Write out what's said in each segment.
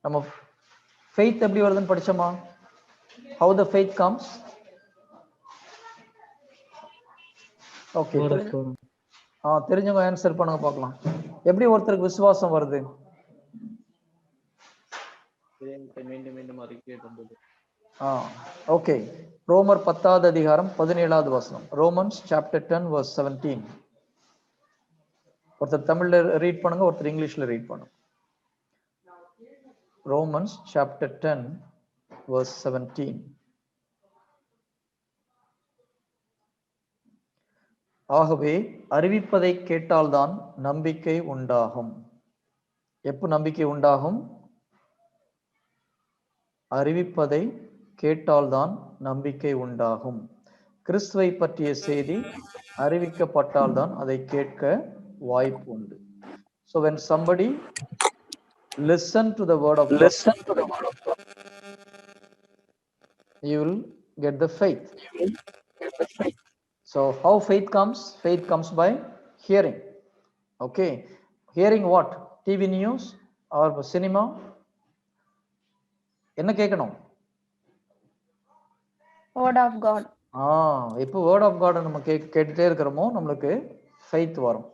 நம்ம faith எப்படி வருதுன்னு படிச்சோமா? How the faith comes? Okay. தெரிஞ்சவங்க ஆன்சர் பண்ணுங்க பார்க்கலாம். எப்படி ஒருத்தருக்கு விசுவாசம் வருது? ஓகே. ரோமர் 10வது அதிகாரம் 17வது வசனம். Romans chapter 10 verse 17. ஒருத்தர் தமிழ்ல ரீட் பண்ணுங்க, ஒருத்தர் இங்கிலீஷ்ல ரீட் பண்ணுங்க. Romans chapter 10 verse 17. ஆகவே அறிவிப்பதை கேட்டால்தான் நம்பிக்கை உண்டாகும். எப்போ நம்பிக்கை உண்டாகும்? அறிவிப்பதை கேட்டால்தான் நம்பிக்கை உண்டாகும். கிறிஸ்துவை பற்றிய செய்தி அறிவிக்கப்பட்டால்தான் அதை கேட்க வாய்ப்பு உண்டு. So when somebody listen to the word of God, you will get the faith. So how faith comes? Faith comes by hearing. Okay, hearing what? TV news or cinema? என்ன கேட்கணும்? Word of God. இப்போ word of God நம்ம கேட்டுட்டே இருக்கிறோமோ நம்மளுக்கு faith வரும்.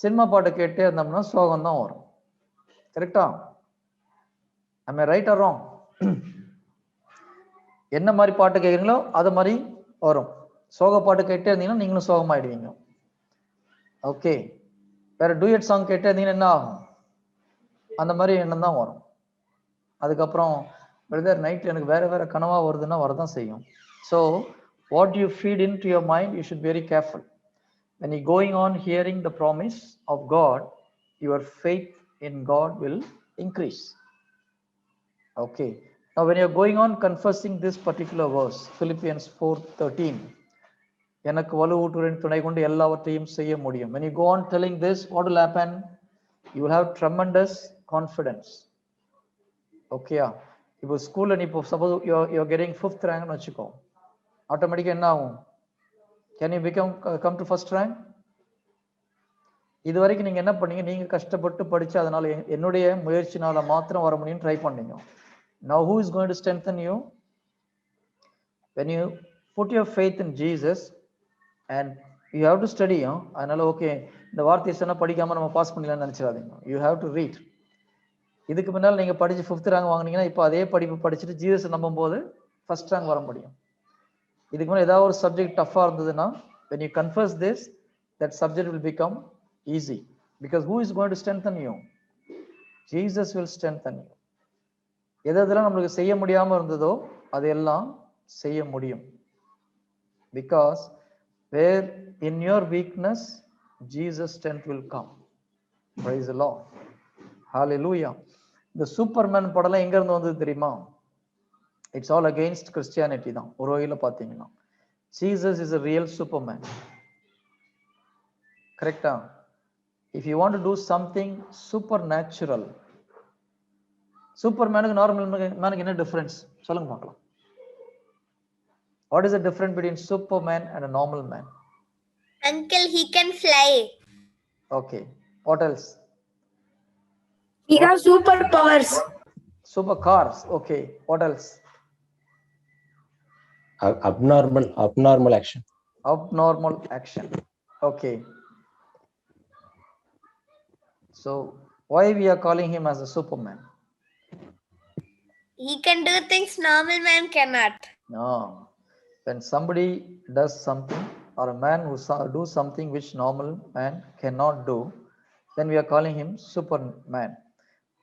Cinema பாட்டு கேட்டே இருந்தோம்னா சோகம் தான் வரும். கரெக்டா? am I right or wrong? என்ன மாதிரி பாட்டு கேட்குறீங்களோ அது மாதிரி வரும். சோக பாட்டு கேட்டே இருந்தீங்கன்னா நீங்களும் சோகமாயிடுவீங்க. ஓகே, வேற டூயட் சாங் கேட்டே இருந்தீங்கன்னா என்ன ஆகும்? அந்த மாதிரி எண்ணம் தான் வரும். அதுக்கப்புறம் பிரதர் நைட் எனக்கு வேற வேற கனவா வருதுன்னா வரதான் செய்யும். So what you feed into your mind, you should be very careful. When you going on hearing the promise of God, your faith in God will increase. Okay, now when you're going on confessing this particular verse, Philippians 4:13, எனக்கு வலுவூட்டுவரின் துணை கொண்டு எல்லாவற்றையும் செய்ய முடியும். When you go on telling this, what will happen? You will have tremendous confidence. Okay, இப்போ ஸ்கூல்ல நீ இப்போ suppose you're getting 5th rank னு வச்சுக்கோ, ஆட்டோமேட்டிக்கா என்ன ஆகும்? Can you come to first rank? இது வரைக்கும் நீங்க என்ன பண்ணீங்க? நீங்க கஷ்டப்பட்டு படிச்சு அதனால என்னுடைய முயற்சினால மாத்திரம் வர முடியும் ட்ரை பண்ணீங்க. Now who is going to strengthen you? When you put your faith in Jesus and you have to study. அதனால ஓகே இந்த வார்த்தையை சொன்னா படிக்காம நம்ம pass பண்ணிடலாம்னு நினைச்சிடாதீங்க. You have to read. இதுக்கு முன்னால் நீங்க படிச்சு 5th rank வாங்குனீங்கன்னா இப்போ அதே படிப்பு படிச்சுட்டு ஜீசஸ் நம்பும் போது ஃபர்ஸ்ட் ரேங்க் வர முடியும். இதுக்கு முன்னாடி ஏதாவது ஒரு சப்ஜெக்ட் டஃபா இருந்ததுன்னா when you confess this, that subject will become easy, because who is going to strengthen you? Jesus will strengthen you. எதெல்லாம் நமக்கு செய்ய முடியாம இருந்ததோ அதெல்லாம் செய்ய முடியும். Because where in your weakness Jesus strength will come. Praise the Lord. Hallelujah. இந்த Superman படம்லாம் எங்க இருந்து வந்தது தெரியுமா? It's all against Christianity தான். ஒரு வகையில பாத்தீங்கன்னா Jesus is a real Superman. கரெக்டா? If you want to do something supernatural, சூப்பர்மேனுக்கு நார்மல் மேனுக்கு என்ன டிஃபரன்ஸ் சொல்லுங்க பார்க்கலாம். What is the difference between Superman and a normal man? Uncle, he can fly. Okay. What else? He has superpowers. Supercars. Okay. What else? Abnormal action. Abnormal action. Okay. So why we are calling him as a Superman? He can do things normal man cannot. No. When somebody does something, or a man who do something which normal man cannot do, then we are calling him Superman.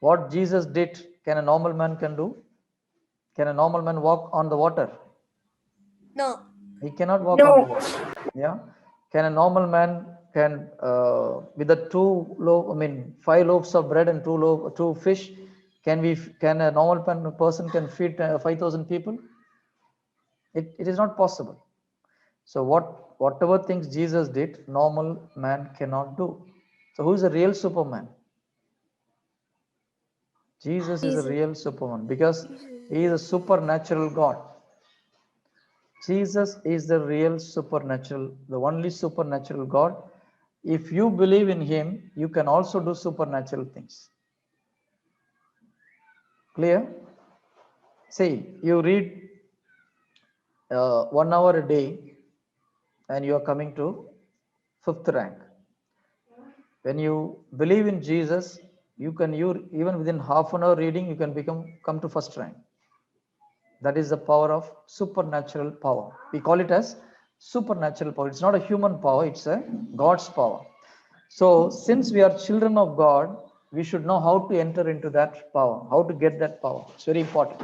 What Jesus did, can a normal man can do? Can a normal man walk on the water? No. He cannot walk on the water. Yeah. Can a normal man can with the 5 loaves of bread and 2 fish, can a normal person can feed 5,000 people? It is not possible. So whatever things Jesus did, normal man cannot do. So who is a real Superman? Jesus is a real Superman because he is a supernatural God. Jesus is the real supernatural, the only supernatural God. If you believe in him, you can also do supernatural things. Clear? See, you read 1 hour a day and you are coming to 5th rank. When you believe in Jesus, you even within half an hour reading, you can come to 1st rank. That is the power of supernatural power. We call it as supernatural power. It's not a human power, it's a God's power. So since we are children of God, we should know how to enter into that power, how to get that power. It's very important.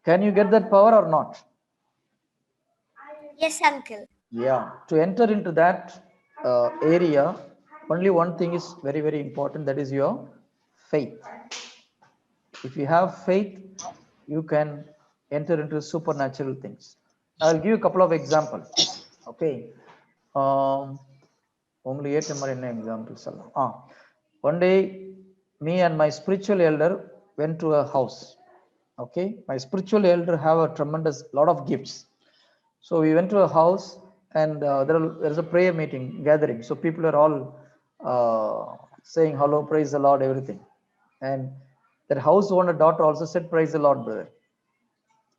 Can you get that power or not? Yes, uncle. Yeah, to enter into that area, only one thing is very, very important, that is your faith. If you have faith, you can enter into supernatural things. I'll give you a couple of examples. Okay. Only 8 examples. One day, me and my spiritual elder went to a house. Okay, my spiritual elder have a tremendous lot of gifts. So we went to a house, and there's a prayer meeting gathering. So people are all saying hello, praise the Lord, everything. And that house owner daughter also said, praise the Lord, brother.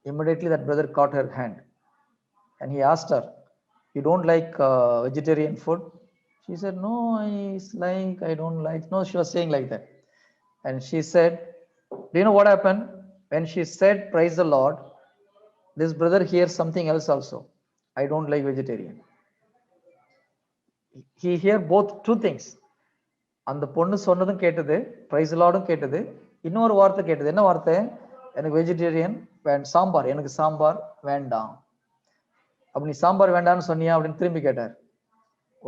Immediately that brother caught her hand and he asked her, you don't like vegetarian food? She said, no, I don't like. No, she was saying like that. And she said, do you know what happened? When she said, praise the Lord, this brother hears something else also. I don't like vegetarian. He hear both two things. அந்த பொண்ணு சொன்னதும் கேட்டது, price லார்டும் கேட்டது, இன்னொரு வார்த்தை கேட்டது. என்ன வார்த்தை? எனக்கு வெஜிடேரியன் சாம்பார், எனக்கு சாம்பார் வேண்டாம். அப்ப நீ சாம்பார் வேண்டாம்னு சொன்னியா அப்படின்னு திரும்பி கேட்டார்.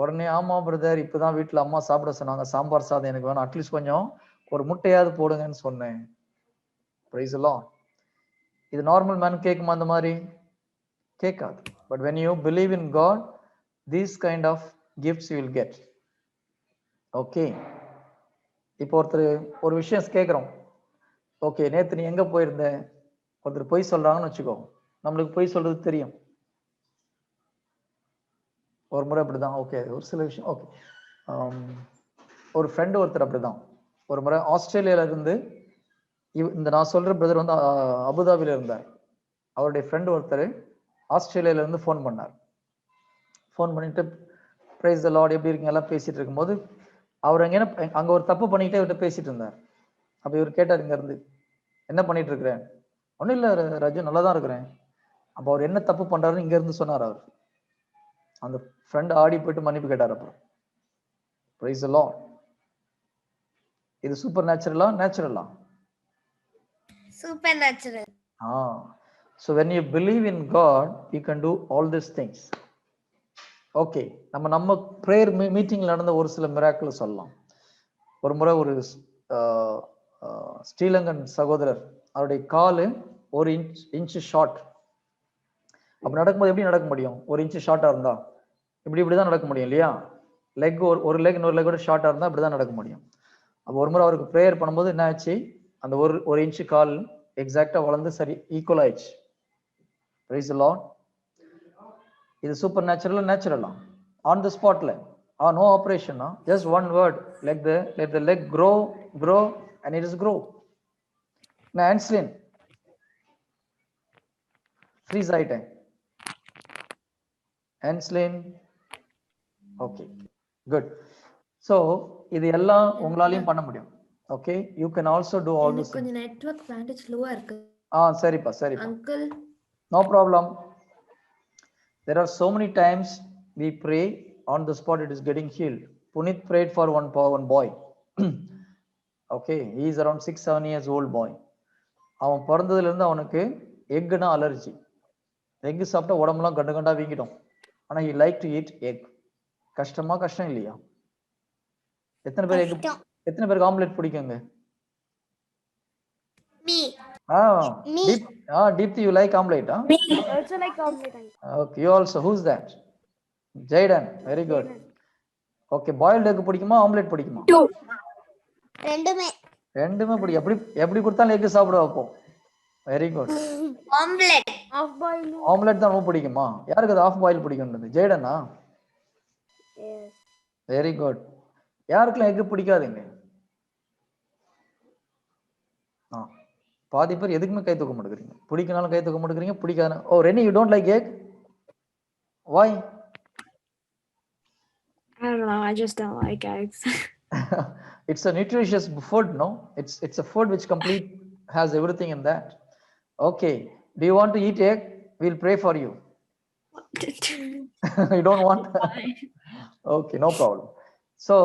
உடனே, ஆமா பிரதர், இப்பதான் வீட்டுல அம்மா சாப்பிட சொன்னாங்க, சாம்பார் சாதம் எனக்கு வேணும், அட்லீஸ்ட் கொஞ்சம் ஒரு முட்டையாவது போடுங்கன்னு சொன்னேன். Praise Lord. இது நார்மல் மேன் கேட்குமா? அந்த மாதிரி கேட்காது. But when you believe in God, these kind of gifts you will get. Okay. இப்போ ஒரு விஷயம் கேட்குறோம். ஓகே, நேற்று நீ எங்க போயிருந்த? ஒருத்தர் பொய் சொல்றாங்கன்னு வச்சுக்கோ, நம்மளுக்கு பொய் சொல்றது தெரியும். ஒரு முறை அப்படிதான். ஓகே, ஒரு சில விஷயம். ஓகே, ஒரு ஃப்ரெண்டு ஒருத்தர் அப்படிதான். ஒரு முறை ஆஸ்திரேலியால இருந்து இந்த நான் சொல்ற பிரதர் வந்து அபுதாபில இருந்தார். அவருடைய ஃப்ரெண்டு ஒருத்தர் ஆஸ்திரேலியால இருந்து ஃபோன் பண்ணார். ஃபோன் பண்ணிட்டு பிரைஸ் தி லார்ட், எப்படி இருக்கீங்க எல்லாம் பேசிட்டு இருக்கும்போது, அவர் அங்க ஒரு தப்பு பண்ணிக்கிட்டே இவர்கிட்ட பேசிட்டு இருந்தார். அப்ப இவர் கேட்டார், இங்க இருந்து, என்ன பண்ணிட்டு இருக்கிறேன்? ஒன்னும் இல்ல ராஜு, நல்லா தான் இருக்கிறேன். அப்ப அவர் என்ன தப்பு பண்றாருன்னு இங்க இருந்து சொன்னார். அவர் அந்த ஃப்ரெண்ட் ஆடி போயிட்டு மன்னிப்பு கேட்டார். அப்புறம் பிரைஸ் தி லார்ட். இது சூப்பர் நேச்சுரலா, நேச்சுரலா? Supernatural. So when you believe in God, you can do all these things. Okay, நம்ம ப்ரேயர் மீட்டிங்ல நடந்த ஒரு சில மிராக்கிள் சொல்லலாம். ஒரு முறை ஒரு ஸ்ரீலங்கன் சகோதரர், அவருடைய காலு 1 இன்ச் ஷார்ட். அப்ப நடக்கும்போது எப்படி நடக்க முடியும்? 1 இன்ச் ஷார்ட்டா இருந்தா இப்படிதான் நடக்க முடியும் இல்லையா? லெக் ஒரு லெக் இன்னொரு லெக்கோட ஷார்ட்டா இருந்தா இப்படிதான் நடக்க முடியும். அப்போ ஒரு முறை அவருக்கு ப்ரேயர் பண்ணும்போது என்ன ஆச்சு? அந்த ஒரு இன்ச் கால் எக்ஸாக்டா வளர்ந்து சரி ஈக்குவல் ஆயிடுச்சு. Praise the Lord. இது சூப்பர் நேச்சுரலா, நேச்சுரலா? ஆன் தி ஸ்பாட்ல, no operation, just one word, let the leg grow and it is grow. நான் ஆன்ஸ்லின் ஃப்ரீஸ் ஆயிட்டேன். ஆன்ஸ்லின். Okay, good. சோ இது எல்லாம் உங்களாலையும் பண்ண முடியும். Okay, you can also do all this. கொஞ்சம் நெட்வொர்க் பேண்டேஜ் லோவா இருக்கு. சரிப்பா. Uncle, no problem. There are so many times we pray on the spot, it is getting healed. Punit prayed for one boy. Okay, he is around 6-7 years old boy. அவன் பிறந்ததுல இருந்து அவனுக்கு எக்குனா allergy. Egg சாப்பிட்டா உடம்புலாம் கண்டு கண்டா வீங்கிடும். ஆனா he like to eat egg. கஷ்டம் இல்லையா? எத்தனை பேருக்கு ஆம்லெட் பிடிக்குங்க? Me. Deepthi, you like omelette? Me also like omelette. Okay, you also. Who's that? Jayden. Very good. Okay, boiled egg பிடிக்குமா, ஆம்லெட் பிடிக்குமா? ரெண்டுமே பிடிக்கும். எப்படி கொடுத்தாலும் எக் சாப்பிட வைப்போம். Very good. Omelette. Half boiled. Omelette தான் ரொம்ப பிடிக்குமா? யாருக்கு அது ஆஃப் பாயில் பிடிக்கும்ன்றது? ஜெய்டனா? Yes. Very good. யாருக்கெல்லாம் எக் பிடிக்காதுங்க? பாதி பேர் எதுக்குமே கை தூக்க மாட்டேங்கிறீங்க. பிடிக்கனாலும் கை தூக்க மாட்டேங்கிறீங்க, பிடிக்காத. Oh Reni, you don't like egg? Why? I don't know. I just don't like eggs. It's a nutritious food, no? It's a food which complete has everything in that. Okay, do you want to eat egg? We'll pray for you. You don't want? Okay, no problem. So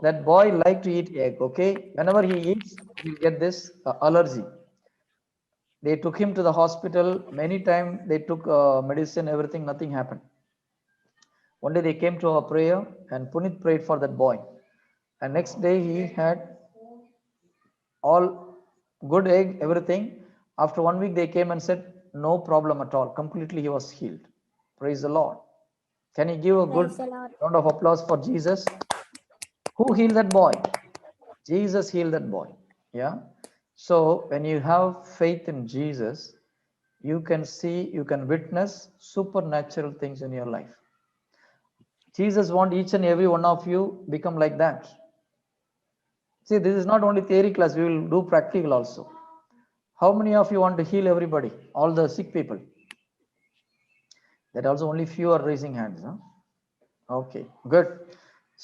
that boy like to eat egg. Okay, whenever he eats, he'll get this allergy. They took him to the hospital many times. They took medicine, everything, nothing happened. One day they came to our prayer and Punit prayed for that boy. And next day he had all good egg, everything. After 1 week they came and said, no problem at all. Completely he was healed. Praise the Lord. Can you give a good Praise the Lord. round of applause for Jesus? Who healed that boy? Jesus healed that boy. Yeah. So when you have faith in Jesus, you can see, you can witness supernatural things in your life. Jesus wants each and every one of you become like that. See, this is not only theory class, we will do practical also. How many of you want to heal everybody, all the sick people? That also only few are raising hands. Huh? Okay, good.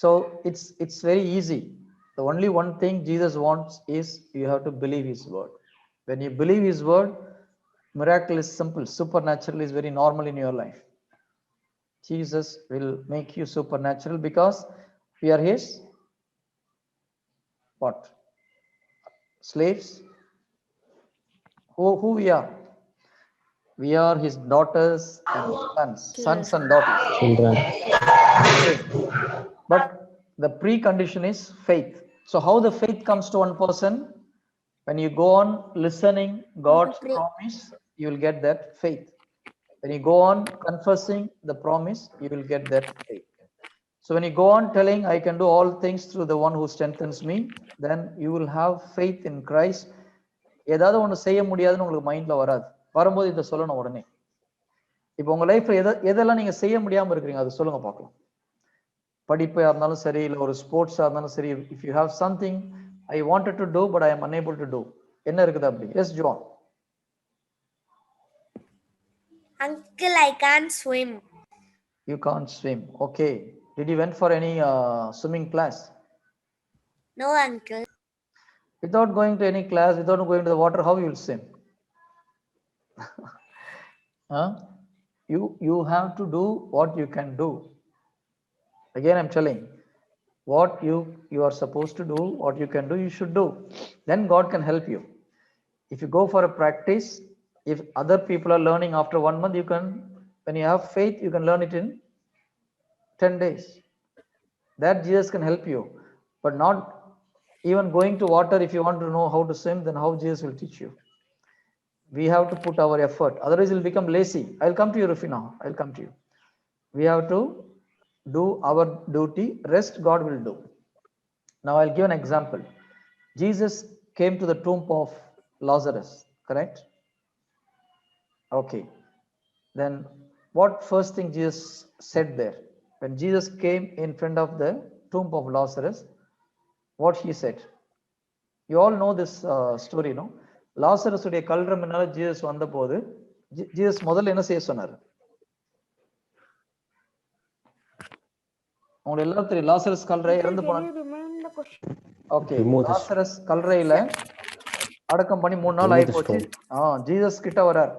So it's very easy. The only one thing Jesus wants is you have to believe his word. When you believe his word, miracle is simple. Supernatural is very normal in your life. Jesus will make you supernatural because we are his what? Slaves? Who we are? We are his daughters and sons and daughters. Children. But the precondition is faith. So how the faith comes to one person? When you go on listening God's promise, you will get that faith. When you go on confessing the promise, you will get that faith. So when you go on telling, I can do all things through the one who strengthens me, then you will have faith in Christ. ஏதாவது ஒன்று செய்ய முடியாதுன்னு உங்களுக்கு மைண்ட்ல வராது. வரும்போது இதை சொல்லணும் உடனே. இப்போ உங்க லைஃப்ல எதெல்லாம் நீங்க செய்ய முடியாம இருக்கிறீங்க அது சொல்லுங்க பார்க்கலாம். படிப்பா இருந்தாலும் சரி, இல்லை ஒரு ஸ்போர்ட்ஸா இருந்தாலும் சரி, if you have something I wanted to do but I am unable to do, என்ன இருக்குது அப்படி? Yes John. Uncle, I can't swim. You can't swim. Okay. Did you went for any swimming class? No, uncle. Without going to any class, without going to the water, how you will swim? Huh? You have to do what you can do. Again, I'm telling, what you are supposed to do, what you can do, you should do. Then God can help you. If you go for a practice, if other people are learning after 1 month, you can, when you have faith, you can learn it in 10 days. That Jesus can help you. But not even going to water, if you want to know how to swim, then how Jesus will teach you? We have to put our effort. Otherwise, you'll become lazy. I'll come to you, Rufina. I'll come to you. We have to do our duty. Rest God will do. Now I'll give an example. Jesus came to the tomb of Lazarus, correct? Okay. Then what first thing Jesus said there? When Jesus came in front of the tomb of Lazarus, what he said? You all know this story, no? Lazarus உடைய கல்லறை முன்னால Jesus வந்த போது Jesus முதல்ல என்ன செய்ய சொன்னார்? உங்களுக்கு எல்லாரும் தெரியும், லாசரஸ் கல்லறை இறந்து போனார். ஓகே, லாசரஸ் கல்லறையில அடக்கம் பண்ணி 3 நாள் ஆகி போச்சு. ஜீசஸ் கிட்ட வரார்.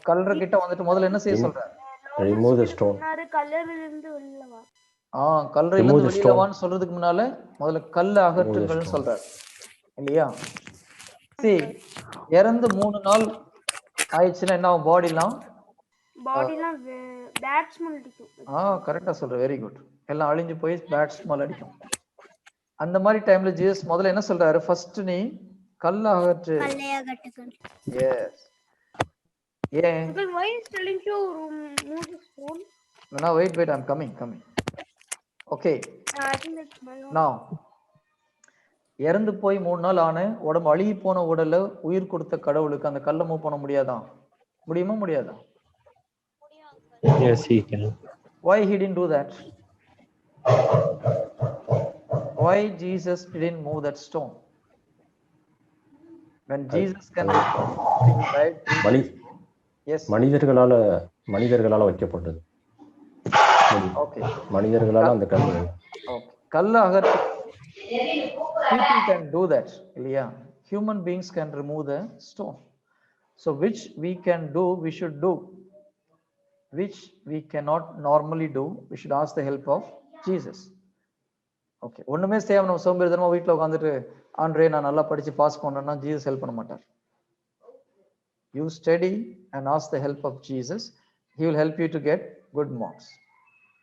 கல்லறை கிட்ட வந்துட்டு முதல்ல என்ன செய்ய சொல்றார்? Remove the stone. கல்லறையிலிருந்து வெளியில வா. கல்லறையிலிருந்து வெளியில வான்னு சொல்றதுக்கு முன்னால முதல்ல கல்லை அகற்றுங்கள்னு சொல்றார் இல்லையா? See, இறந்து 3 நாள் ஆயிடுச்சுன்னா என்ன ஆகும்? பாடிலாம் பேட் ஸ்மெல் அடிக்கும். கரெக்டா சொல்ற, வெரி குட். எல்லாம் அழிஞ்சு போய் பேட் ஸ்மெல் அடிக்கும். அந்த மாதிரி டைம்ல ஜீசஸ் முதல்ல என்ன சொல்றாரு? ஃபர்ஸ்ட் நீ கல்லை அகற்று. எஸ். ஏன்? Why is telling you remove the stone? No, wait, I'm coming. Okay. I think that's my own. Now, இறந்து போய் 3 நாள் ஆன உடம்பு, அழுகி போன உடலை உயிர் கொடுத்த கடவுளுக்கு அந்த கல்லை மூவ் பண்ண முடியாதா? முடியுமா முடியாதா? Yes, he can. Why he didn't do that? Why Jesus didn't move that stone? When Jesus can right? Money Yes. மனிதர்களால வைக்கப்பட்டது. Okay. மனிதர்களால அந்த கல். Okay. கல்ல அகற்ற people can do that. இல்லையா? Human beings can remove the stone. So which we can do, we should do. Which we cannot normally do, we should ask the help of Jesus. Okay. ஒண்ணுமே செய்யாம நம்ம சோம்பேறித்தனமா வீட்டுல உட்காந்துட்டு Andre நான் நல்லா படிச்சு பாஸ் பண்ணேன்னா ஜீசஸ் ஹெல்ப் பண்ண மாட்டார். You study and ask the help of Jesus. He will help you to get good marks.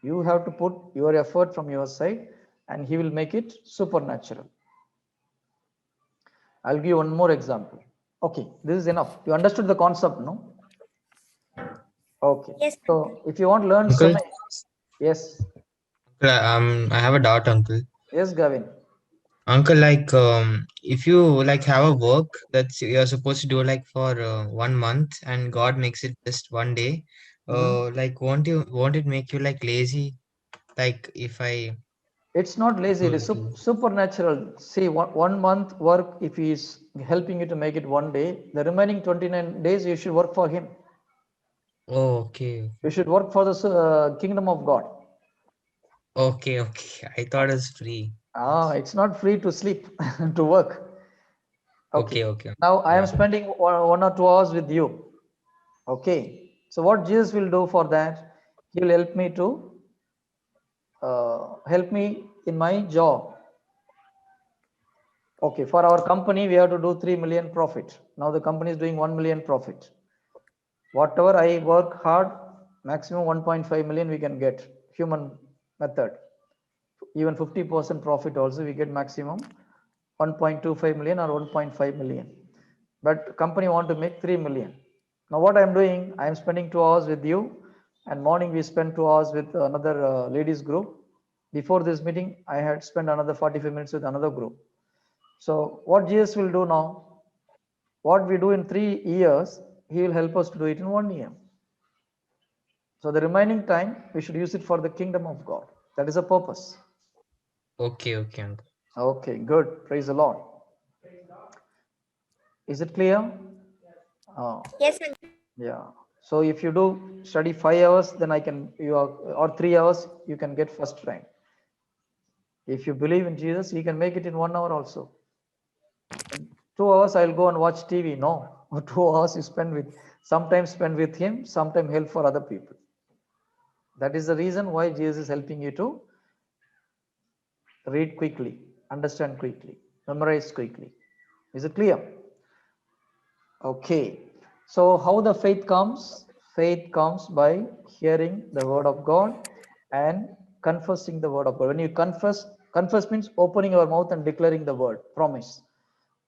You have to put your effort from your side and he will make it supernatural. I'll give one more example. Okay, this is enough. You understood the concept, no? Okay. Yes. So if you want to learn Uncle? yes. I have a doubt, uncle. Yes, Gavin. Uncle, like, if you like have a work that's you're supposed to do like for 1 month, and God makes it just one day, like, won't it make you like lazy? Like, if I It's not lazy, it is supernatural. See, one month work, if he is helping you to make it one day, the remaining 29 days you should work for him. Oh, okay. You should work for the kingdom of God. Okay. I thought it's free. It's not free to sleep, to work. Okay. Now I am Yeah. spending 1 or 2 hours with you. Okay. So what Jesus will do for that? He will help me to help me in my job. Okay. For our company, we have to do 3 million profit. Now the company is doing 1 million profit. Whatever I work hard, maximum 1.5 million we can get. Human method. Even 50% profit also we get maximum 1.25 million or 1.5 million. But company want to make 3 million. Now what I am doing, I am spending 2 hours with you, and morning we spend 2 hours with another ladies group. Before this meeting, I had spent another 45 minutes with another group. So what Jesus will do now, what we do in 3 years, he will help us to do it in 1 year. So the remaining time, we should use it for the kingdom of God. That is a purpose. Okay, uncle. Okay, good. Praise the Lord. Is it clear? Yes, uncle. Yeah. So if you do study 5 hours, then or 3 hours, you can get first rank. If you believe in Jesus, you can make it in 1 hour also. 2 hours, I'll go and watch TV. No, 2 hours you sometimes spend with him, sometimes help for other people. That is the reason why Jesus is helping you to read quickly, understand quickly, memorize quickly. Is it clear? Okay. So how the faith comes? Faith comes by hearing the word of God and confessing the word of God. When you confess means opening your mouth and declaring the word, promise.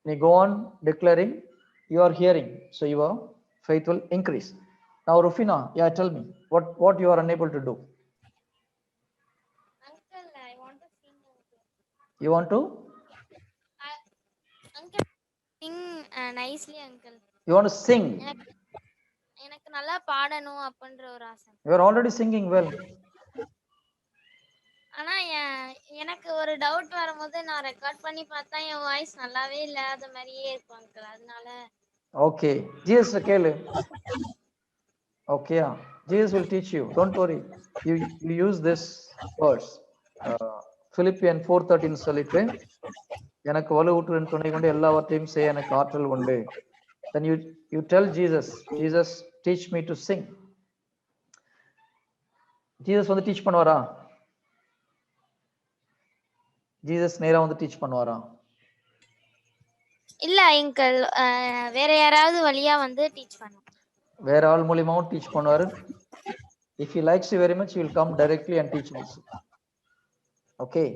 When you go on declaring, you are hearing, so your faith will increase. Now Rufina, tell me what you are unable to do. Uncle, I want to sing. You want to? Uncle, sing nicely, uncle. You want to sing? எனக்கு நல்லா பாடணும் அப்படின்ற ஒரு ஆசை. You are already singing well. ஆனா எனக்கு ஒரு doubt வரும்போது நான் ரெக்கார்ட் பண்ணி பார்த்தா என் வாய்ஸ் நல்லாவே இல்லாத மாதிரியே இருக்கும் uncle. அதனால Okay. Jesus கேளு. Okay, Jesus will teach you. Don't worry. You use this verse. Philippians 4:13 சொல்லிட்டு எனக்கு வலுவூட்டுடன் துணை கொண்டு எல்லாவற்றையும் செய்ய எனக்கு ஆற்றல் உண்டு. Then you tell Jesus, teach me to sing. Jesus வந்து டீச் பண்ணுவாரா? Jesus நேரா வந்து டீச் பண்ணுவாரா? இல்ல uncle, வேற யாராவது வழியா வந்து டீச் பண்ணுவாங்க. வேற ஆள் மூலமாவும் டீச் பண்ணுவாரு. If he likes you very much, he will come directly and teach also. Okay,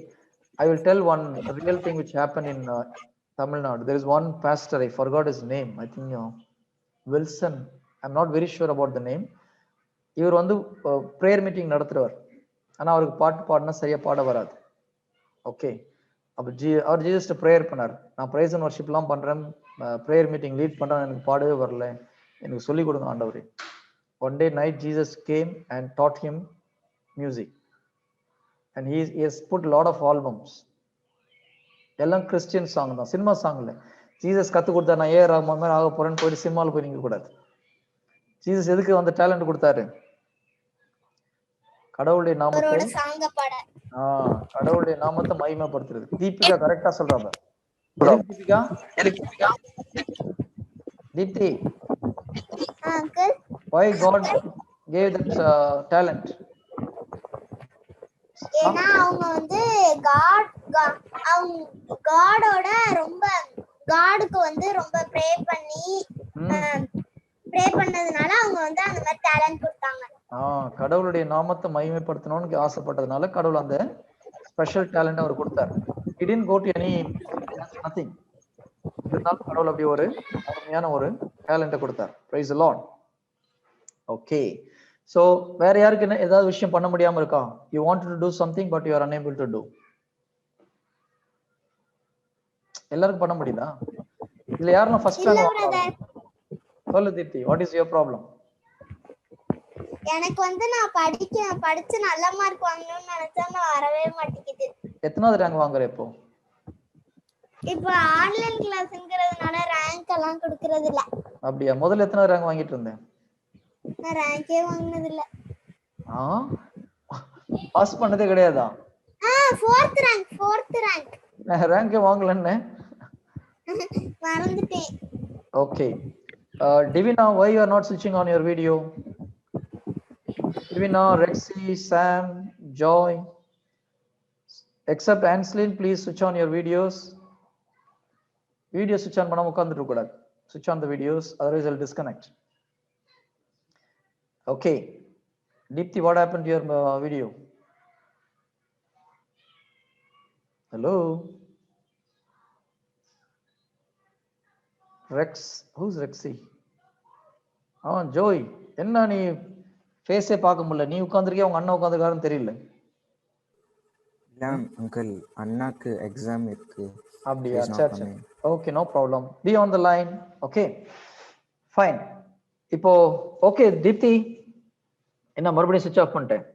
I will tell one real thing which happened in Tamil Nadu. There is one pastor, I forgot his name. I think Wilson. I'm not very sure about the name. இவர் வந்து prayer meeting நடத்துறவர். ஆனா அவருக்கு பாட்டு பாடினா சரியா பாட வராது. Okay, அப்ப அவர் ஜீசஸ் ப்ரேயர் பண்ணார். நான் பிரைஸ் அண்ட் வர்ஷிப்லாம் பண்றேன், ப்ரேயர் மீட்டிங் லீட் பண்றேன், எனக்கு பாடவே வரல, எனக்கு சொல்லிக் கொடுங்க ஆண்டவரே. One day night Jesus came and taught him music, and he has put a lot of albums. எல்லாம் கிறிஸ்டியன் சாங் தான், சினிமா சாங் இல்லை. ஜீசஸ் கத்து கொடுத்தா நான் ஏஆர் ரஹ்மான் மாதிரி ஆக போறேன்னு போயிட்டு சினிமாவில் போய் நிற்க கூடாது. ஜீசஸ் எதுக்கு அந்த டேலண்ட் கொடுத்தாரு? கடவுளுடைய நாமத்தை கடவுளுடைய நாமத்தை மகிமைப்படுத்துறது. தீபிகா கரெக்டா சொல்றாங்க. Deepika Deepti, why God gave that talent? ஏன்னா அவங்க வந்து காடோட ரொம்ப காடுக்கு வந்து ரொம்ப ப்ரே பண்ணதுனால அவங்க வந்து அந்த மாதிரி டேலண்ட் கொடுத்தாங்க. கடவுளுடைய நாமத்தை மகிமைப்படுத்தணும்னு ஆசைப்பட்டதுனால கடவுள் அந்த ஸ்பெஷல் டேலண்ட் அவர் கொடுத்தார். He didn't go to any nothing. இதனால கடவுள் அப்படி ஒரு அருமையான ஒரு டேலண்ட்டை கொடுத்தார். Praise the Lord. Okay. So வேற யாருக்கு என்ன ஏதாவது விஷயம் பண்ண முடியாம இருக்கா? You wanted to do something but you are unable to do. எல்லாருக்கும் பண்ண முடியுதா? இதுல யாரெல்லாம் ஃபர்ஸ்ட் ரேங்க் வாங்குறாங்க? சொல்லு Deepti, what is your problem? எனக்கு வந்து நான் படிச்சு நல்ல மார்க் வாங்கணும்னு நினைச்சா நான் வரவே மாட்டேங்குது. எத்தனாவது ரேங்க் வாங்குற இப்போ? இப்போ ஆன்லைன் கிளாஸ்ங்கறதுனால ரேங்க் எல்லாம் கொடுக்கிறது இல்ல. அப்படியே முதல்ல எத்தனாவது ரேங்க் வாங்கிட்டு இருந்தேன்? நான் ரேங்கே வாங்குனது இல்ல. பாஸ் பண்ணதே கிடையாதா? 4th rank. நான் ரேங்கே வாங்கலன்னு மறந்துட்டேன். Okay. Divina, why you are not switching on your video? Divina, Rexy, Sam, Joy, except Anslin, please switch on your videos. Video switch on பண்ணாம உட்கார்ந்துட்டு இருக்க கூடாது. Switch on the videos, otherwise I'll disconnect. Okay. Deepthi, what happened to your video? Hello? Rex, who's Rexy? Joy, என்ன நீ ஃபேஸே பார்க்க முடியல, நீ உட்கார்ந்திருக்கியா உங்க அண்ணா உட்கார்ந்திருக்காருன்னு தெரியல. அங்கிள் அண்ணாக்கு எக்ஸாம் இருக்கு. அப்படியா? சரி. Okay, no problem. Be on the line. Okay fine. இப்போ ஓகே தீப்தி, என்ன மறுபடியும் ஸ்விட்ச் ஆஃப் பண்ணிட்டேன்?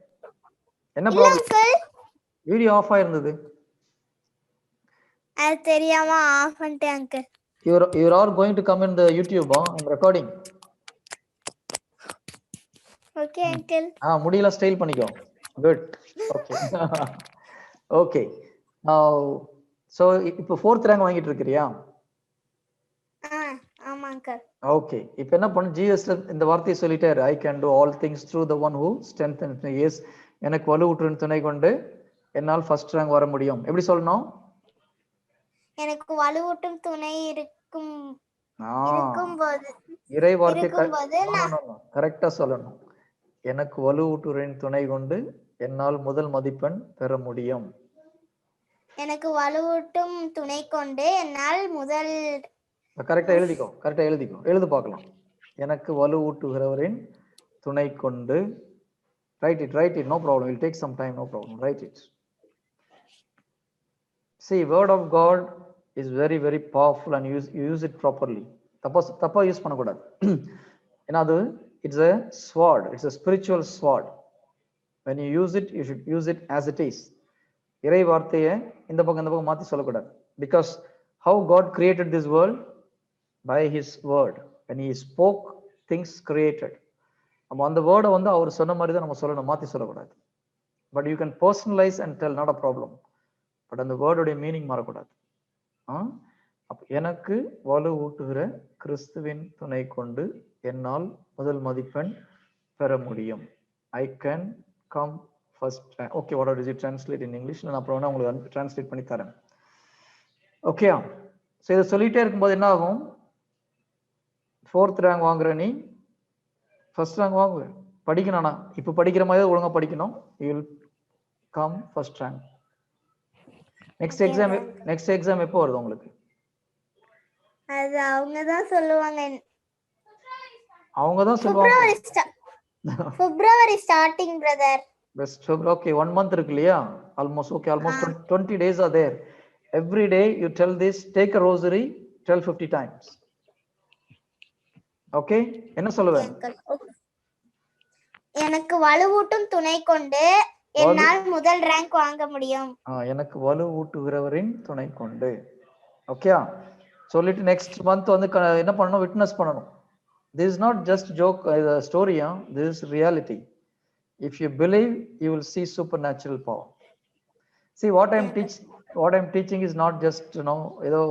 என்ன ப்ராப்ளம்? Video of ஆயிருந்தது. அது தெரியாம ஆஃப் பண்ணிட்டேன் uncle. You are going to come in the YouTube. I'm recording. Okay uncle. முடியல ஸ்டைல் பண்ணிக்கோ. Good. Okay. Okay. Now so இப்போ 4th rank வாங்கிட்டு இருக்கறியா? ஆமா uncle. Okay. இப்போ என்ன பண்ணு, ஜிஎஸ்ல இந்த வார்த்தையை சொல்லிட்டாரு. I can do all things through the one who strengthens me. Yes, எனக்கு வலுவூட்டும் துணை கொண்டு என்னால் ஃபர்ஸ்ட் ரேங்க் வர முடியும். எப்படி சொல்லணும்? எனக்கு வலுவூட்டும் துணை இருக்கும்போது இறை வார்த்தை கரெக்டா சொல்லணும். எனக்கு வலுவூட்டுரின் துணை கொண்டு என்னால் முதல் மதிப்பெண் பெற முடியும். எனக்கு வலுவூட்டும் துணை கொண்டு என்னால் முதல் கரெக்டா எழுதிக்கோ. எழுது பார்க்கலாம். எனக்கு வலுவூட்டுகிறவரின் துணை கொண்டு. write it, no problem. It will take some time, no problem. Write it. See, word of God is very very powerful and use it properly. தப்பா யூஸ் பண்ண கூடாது. ஏன்னா அது it's a sword, it's a spiritual sword. When you use it, you should use it as it is. இறை வார்த்தையை இந்த பக்கம் மாத்தி சொல்லக்கூடாது. Because how God created this world? By his word. When he spoke, things created. நம்ம அந்த வேர்டை வந்து அவர் சொன்ன மாதிரி தான் நம்ம சொல்லணும், மாத்தி சொல்லக்கூடாது. But you can personalize and tell, not a problem. But அந்த வேர்டுடைய மீனிங் மாறக்கூடாது. எனக்கு வலுவூட்டுகிற கிறிஸ்துவின் துணை கொண்டு என்னால் முதல் மதிப்பெண் பெற முடியும். I can come first. Okay, what is it? Translate in English. நான் அப்புறம் உங்களுக்கு டிரான்ஸ்லேட் பண்ணி தரேன். ஓகேயா? ஸோ இதை சொல்லிட்டே இருக்கும்போது என்ன ஆகும்? 4th ரேங்க் வாங்குற நீ ஃபர்ஸ்ட் ரேங்க் வாங்குவ. படிக்கணும்னா இப்போ படிக்கிற மாதிரி ஒழுங்கா படிக்கணும். You will come first rank. Next exam எப்போ வருது உங்களுக்கு? அது அவங்க தான் சொல்லுவாங்க. February starting brother. Best February. Okay, 1 month இருக்கு இல்லையா? Almost 20 days are there. Every day you tell this, take a rosary, tell 50 times. Okay? என்ன சொல்லுவேன்? எனக்கு வலுவூட்டும் துணை கொண்டு என்னால் முதல் ரேங்க் வாங்க முடியும். எனக்கு வலுவூட்டுகிறவரின் துணை கொண்டு. ஓகேயா? சொல்லிட்டு நெக்ஸ்ட் மந்த் வந்து என்ன பண்ணணும், விட்னஸ் பண்ணணும். This is not just joke, story, this is reality. If you believe, you will see supernatural power. See, what I'm teaching is not just, ஏதோ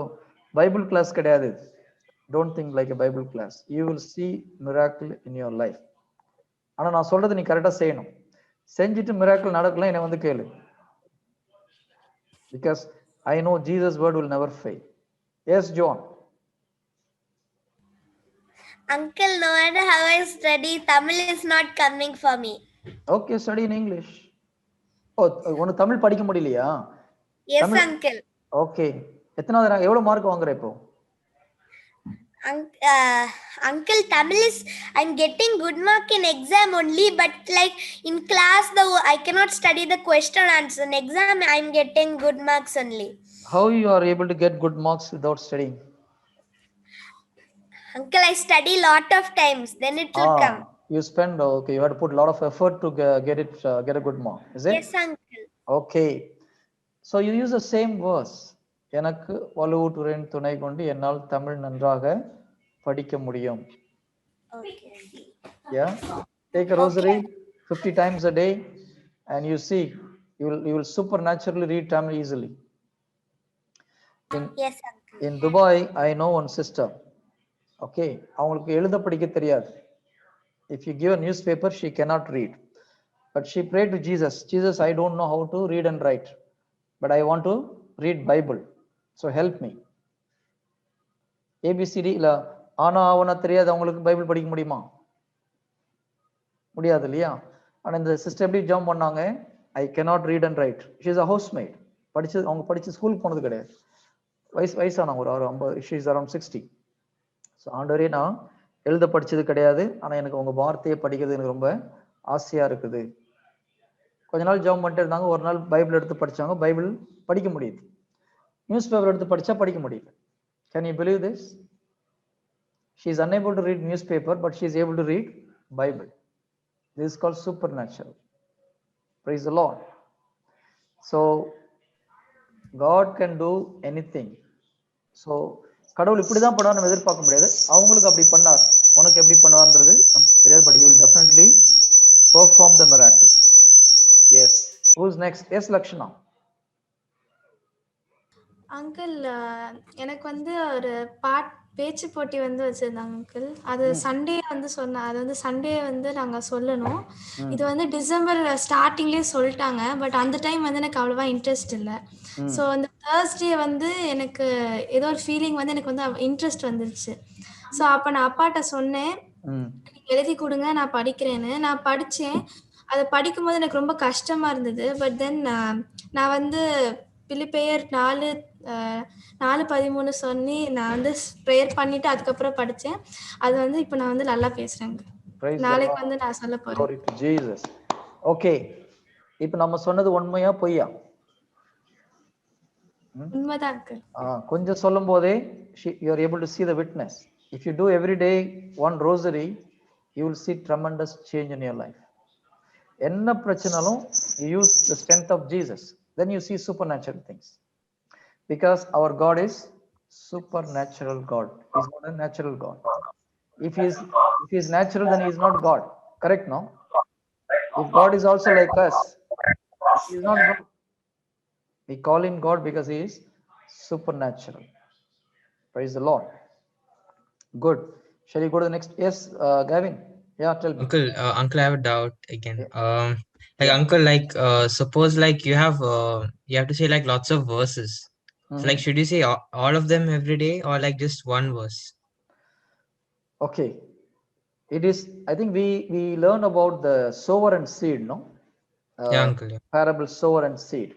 பைபிள் கிளாஸ் கிடையாது. Don't think like a Bible class. You will see miracle in your life. ஆனா நான் சொல்றது நீ கரெக்டா செய்யணும். செஞ்சுட்டு miracle நடக்கலாம், என்னை வந்து கேளு. Because I know Jesus' word will never fail. Yes, John. Uncle, no matter how I study, Tamil is not coming for me. Okay, study in English. Oh, உனக்கு தமிழ் படிக்க முடியலையா? Yes, Tamil- uncle. Okay. எத்தனாவது எவ்வளவு mark வாங்குற இப்போ? Uncle, Tamil is, I'm getting good mark in exam only, but like in class, I cannot study the question answer. In exam, I'm getting good marks only. How you are able to get good marks without studying? Uncle, I study lot of times, then it will come. You spend, okay, you have to put a lot of effort to get a good mark, is it? Yes, uncle. Okay. So you use the same verse. எனக்கு வலுவூட்டுறேன் துணை கொண்டு என்னால் தமிழ் நன்றாக படிக்க முடியும். Okay. Yeah. Take a rosary 50 times a day and you see you will supernaturally read Tamil easily. Yes, uncle. In Dubai, I know one sister. Okay, அவங்களுக்கு எழுத படிக்க தெரியாது. If you give a newspaper, she cannot read. But she prayed to Jesus. Jesus, I don't know how to read and write, but I want to read Bible. So help me. ABCD இல்ல ஆனா ஆவனா தெரியாது, அவங்களுக்கு Bible படிக்க முடியுமா? முடியாது இல்லையா? ஆனா இந்த சிஸ்டர் எப்படி ஜாம் பண்ணாங்க? I cannot read and write. She is a housemaid. அவங்க படிச்சு ஸ்கூலுக்கு போனது கிடையாது. வயசானவங்க ஒரு 50, she is around 60. ஸோ ஆண்டவரே, நான் எழுத படிச்சது கிடையாது, ஆனா எனக்கு உங்க வார்த்தையை படிக்கிறது எனக்கு ரொம்ப ஆசையா இருக்குது. கொஞ்ச நாள் ஜாம் பண்ணிட்டு இருந்தாங்க. ஒரு நாள் பைபிள் எடுத்து படிச்சாங்க, பைபிள் படிக்க முடியுது. நியூஸ் பேப்பர் எடுத்து படிச்சா படிக்க முடியல. Can you believe this? She is unable to read newspaper, but she is able to read Bible. This is called supernatural. Praise the Lord. So God can do anything. So கடவுள் இப்படிதான் பண்ணார் நம்ம எதிர்பார்க்க முடியாது. அவங்களுக்கு அப்படி பண்ணார், உனக்கு எப்படி பண்ணார்ன்றது நமக்கு தெரியாது. But he will definitely perform the miracle. Yes. Who's next? Yes, Lakshana. Uncle எனக்கு வந்து ஒரு பேச்சு போட்டி வந்து வச்சிருந்தாங்க அங்கிள். அது சண்டே வந்து சொன்ன, அது வந்து சண்டே வந்து நாங்கள் சொல்லணும். இது வந்து டிசம்பர் ஸ்டார்டிங்லேயே சொல்லிட்டாங்க. பட் அந்த டைம் வந்து எனக்கு அவ்வளோவா இன்ட்ரெஸ்ட் இல்லை. ஸோ அந்த தேர்ஸ்டே வந்து எனக்கு ஏதோ ஒரு ஃபீலிங் வந்து எனக்கு வந்து இன்ட்ரெஸ்ட் வந்துருச்சு. ஸோ அப்போ நான் அப்பாட்ட சொன்னேன், நீங்கள் எழுதி கொடுங்க, நான் படிக்கிறேன்னு. நான் படித்தேன். அதை படிக்கும்போது எனக்கு ரொம்ப கஷ்டமாக இருந்தது. பட் தென் நான் வந்து பிலிப்பேயர் 4:13 சொல்லி நான் வந்து ப்ரேயர் பண்ணிட்டு அதுக்கப்புறம் படித்தேன். அது வந்து இப்போ நான் வந்து நல்லா பேசுகிறேங்க. நாளைக்கு வந்து நான் சொல்ல போகிறேன். Glory to Jesus. Okay. இப்போ நம்ம சொன்னது உண்மையா பொய்யா? உண்மைதான் அங்கிள். கொஞ்சம் சொல்லும் போதே you are able to see the witness. If you do every day one rosary, you will see tremendous change in your life. என்ன பிரச்சனாலும் you use the strength of Jesus, then you see supernatural things. Because our God is supernatural God. He is not a natural God. If he is natural, then he is not God. Correct, no? If God is also like us, he is not God. We call him God because he is supernatural. Praise the Lord. Good. Shall we go to the next? Yes, Gavin. Yeah, tell me. Uncle, I have a doubt again. Uncle, suppose you have to say lots of verses. So should you say all of them every day or just one verse? Okay. It is, I think we learn about the sower and seed, no? Yeah, uncle. Yeah. Parable sower and seed.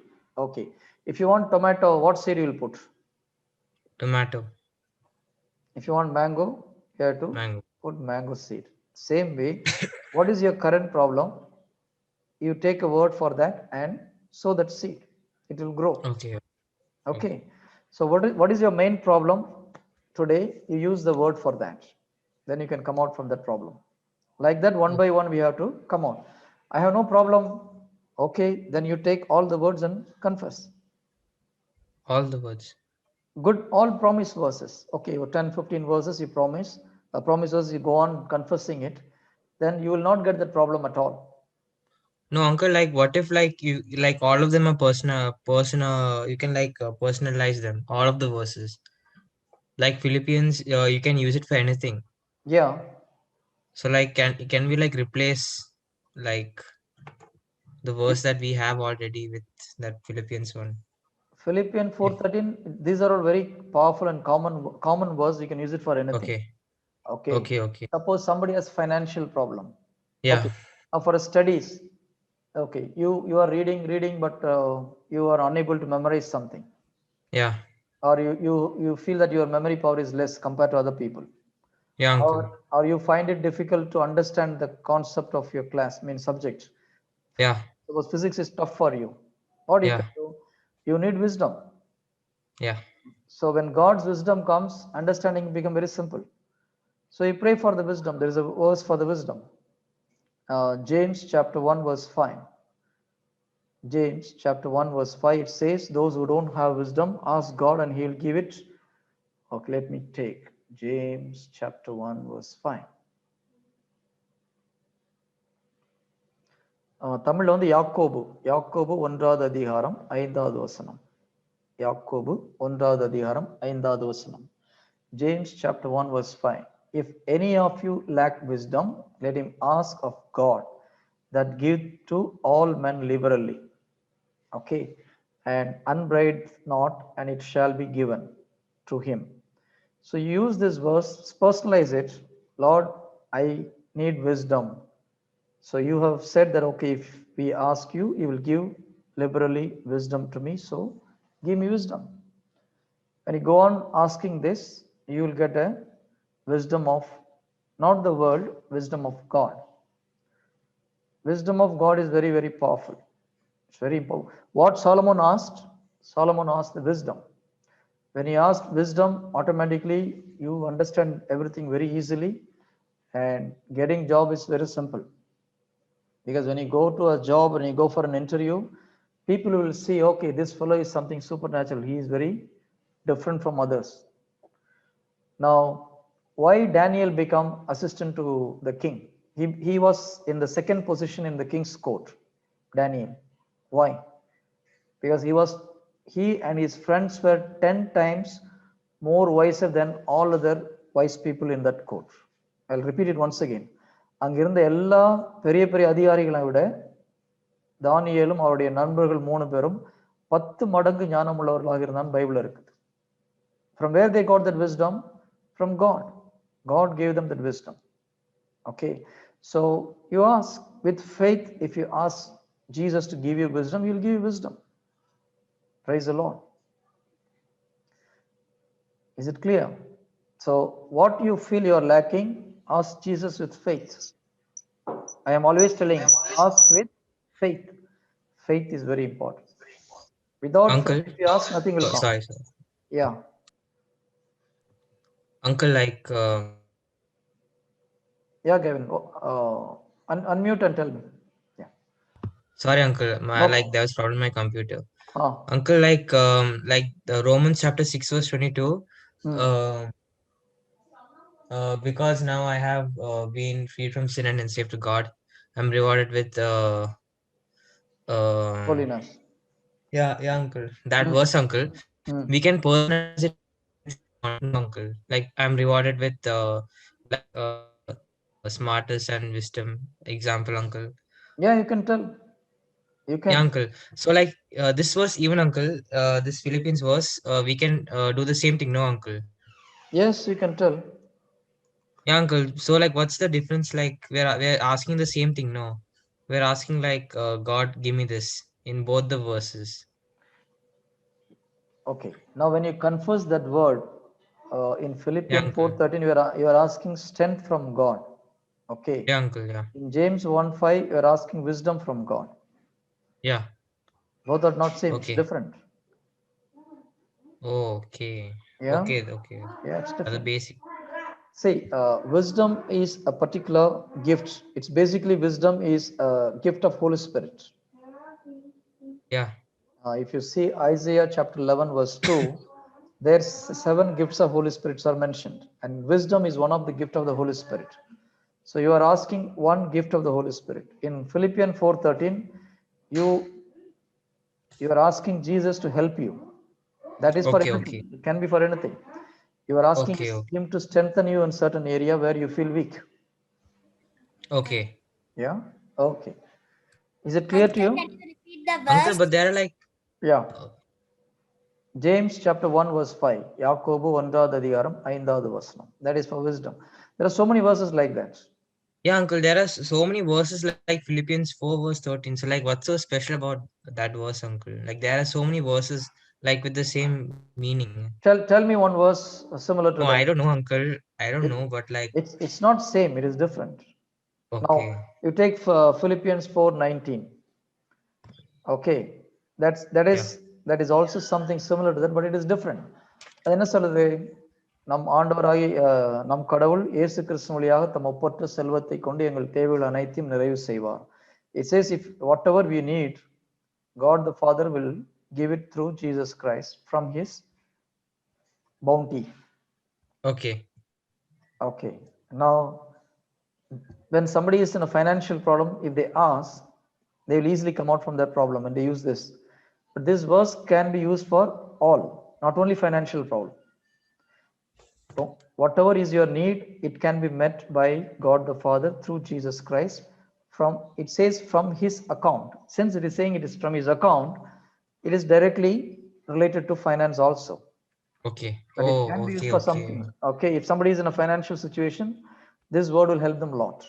Okay. If you want tomato, what seed you will put? Tomato. If you want mango, you have to put mango seed. Same way, what is your current problem? You take a word for that and sow that seed. It will grow. Okay. So what is your main problem today? You use the word for that. Then you can come out from that problem. Like that, one by one, we have to come out. I have no problem. Okay. Then you take all the words and confess. All the words. Good, all promise verses. Okay, your 10, 15 verses you promise, promises you go on confessing it, then you will not get that problem at all. No, uncle, like what if like you like all of them are personal you can like personalize them, all of the verses. Like Philippians, you can use it for anything. Yeah, So like can we like replace like the verse that we have already with that Philippians one? Philippians If 4:13, these are all very powerful and common words. You can use it for anything. okay, Okay. okay. Suppose somebody has financial problem. Yeah, Okay. For studies, okay, you are reading, but you are unable to memorize something, yeah, or you feel that your memory power is less compared to other people, yeah, uncle. or you find it difficult to understand the concept of your class, subject. Yeah, Suppose physics is tough for you. What you yeah, can do? You need wisdom. yeah. So when God's wisdom comes, understanding become very simple. So you pray for the wisdom. There is a verse for the wisdom. James chapter 1 verse 5. James chapter 1 verse 5, it says, those who don't have wisdom, ask God and he will give it. Okay, let me take James chapter 1 verse 5. தமிழ்ல வந்து யாக்கோபு 1வது அதிகாரம் 5வது வசனம். யாக்கோபு 1வது அதிகாரம் 5வது வசனம். James chapter 1 verse 5. If any of you lack wisdom, let him ask of God, that give to all men liberally. Okay, and upbraid not, and it shall be given to him. So you use this verse, personalize it. Lord, I need wisdom. So you have said that, okay, if we ask you, you will give liberally wisdom to me. So give me wisdom. When you go on asking this, you will get a wisdom of not the world, wisdom of God. Wisdom of God is very, very powerful. It's very important. What Solomon asked the wisdom. When he asked wisdom, automatically you understand everything very easily, and getting job is very simple. Because when you go to a job, when you go for an interview, people will see, okay, this fellow is something supernatural. He is very different from others. Now, why Daniel become assistant to the king? He was in the second position in the king's court, Daniel. Why? Because he and his friends were 10 times more wiser than all other wise people in that court. I'll repeat it once again. அங்கிருந்த எல்லா பெரிய பெரிய அதிகாரிகளை விட தானியேலும் அவருடைய நண்பர்கள் 3 பேரும் 10 மடங்கு ஞானம் உள்ளவர்களாக இருந்தான் பைபிள் இருக்குது. From where they got that wisdom? From God. God gave them that wisdom. Okay, so you ask with faith. If you ask Jesus to give you wisdom, he will give you wisdom. Praise the Lord. Is it clear? So what you feel you are lacking, ask Jesus with faith. I am always telling, ask with faith. Faith is very important. Without Uncle, faith, if you ask, nothing will come. sorry. Yeah. Uncle, like Yeah, Gavin. Unmute and tell me. Yeah. sorry, uncle. No. Like there was problem with my computer. Ah. Uncle, like the Romans chapter 6 verse 22. Because now I have been freed from sin and enslaved to God, I'm rewarded with Holiness. yeah, uncle. That verse, uncle. We can personalize it, uncle. Like I'm rewarded with like smartest and wisdom example, uncle. Yeah, you can tell. You can. Yeah, uncle. So like this verse, even uncle, this Philippians verse, we can do the same thing, no, uncle? Yes, you can tell. Yeah, uncle. So like, what's the difference? Like we're asking the same thing, no? We're asking like, God, give me this in both the verses. Okay. Now, when you confess that word in Philippians 4:13, you are asking strength from God. Okay. Yeah, uncle. Yeah. In James 1:5, you are asking wisdom from God. Yeah. Both are not same. Okay. It's different. Okay. Yeah. Okay. Yeah, it's different. The basic. See, wisdom is a particular gift. It's basically wisdom is a gift of Holy Spirit. Yeah. If you see Isaiah chapter 11 verse 2, There's 7 gifts of Holy Spirits are mentioned, and wisdom is one of the gift of the Holy Spirit. So you are asking one gift of the Holy Spirit. In Philippians 4:13, you are asking Jesus to help you. That is for Okay, anything. okay, It can be for anything. You are asking okay, okay, him to strengthen you in certain area where you feel weak. okay. Yeah. Okay. Is it clear to Uncle, you? can you repeat the Uncle, verse? but there are like, Yeah. uh, James chapter 1 verse 5. யாக்கோபு 1வது அதிகாரம் 5வது வசனம். That is for wisdom. There are so many verses like that. yeah, Uncle, there are so many verses like Philippians 4 verse 13. So like, what's so special about that verse, Uncle? Like there are so many verses like with the same meaning. Tell me one verse similar to No, that. I don't know, Uncle. I don't It, know, but like, it's not same, it is different. Now okay, you take Philippians 4:19. Okay, yeah, that is also something similar to that, but it is different. அது என்ன சொல்லுது? நம் ஆண்டவராகி நம் கடவுள் இயேசு கிறிஸ்து வழியாக தம் ஒப்பற்ற செல்வத்தை கொண்டு எங்கள் தேவைகள் அனைத்தையும் நிறைவு செய்வார். It says if whatever we need, God the Father will give it through Jesus Christ from his bounty. okay, Okay. Now when somebody is in a financial problem, if they ask, they will easily come out from that problem and they use this. But this verse can be used for all, not only financial problem. So whatever is your need, it can be met by God the Father through Jesus Christ. From it says from his account. Since it is saying it is from his account, it is directly related to finance also. okay. But it Oh, can be used okay, for okay, something. Okay, if somebody is in a financial situation, this word will help them a lot.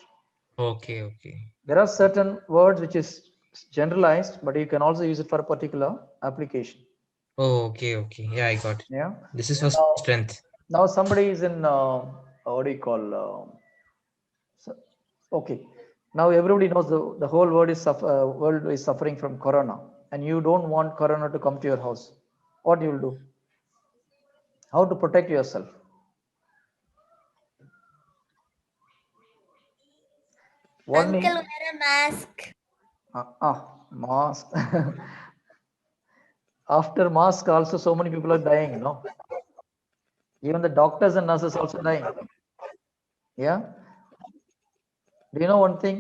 okay, okay. There are certain words which is generalized, but you can also use it for a particular application. Oh, okay, okay. Yeah, I got it. Yeah. This is for Now, strength. now somebody is in what do you call? Okay. Now everybody knows the whole world is suffering from corona, and you don't want corona to come to your house. What you will do? How to protect yourself? One Uncle, is wear a mask. mask. After mask, also so many people are dying. No, even the doctors and nurses also dying. Yeah. Do you know one thing?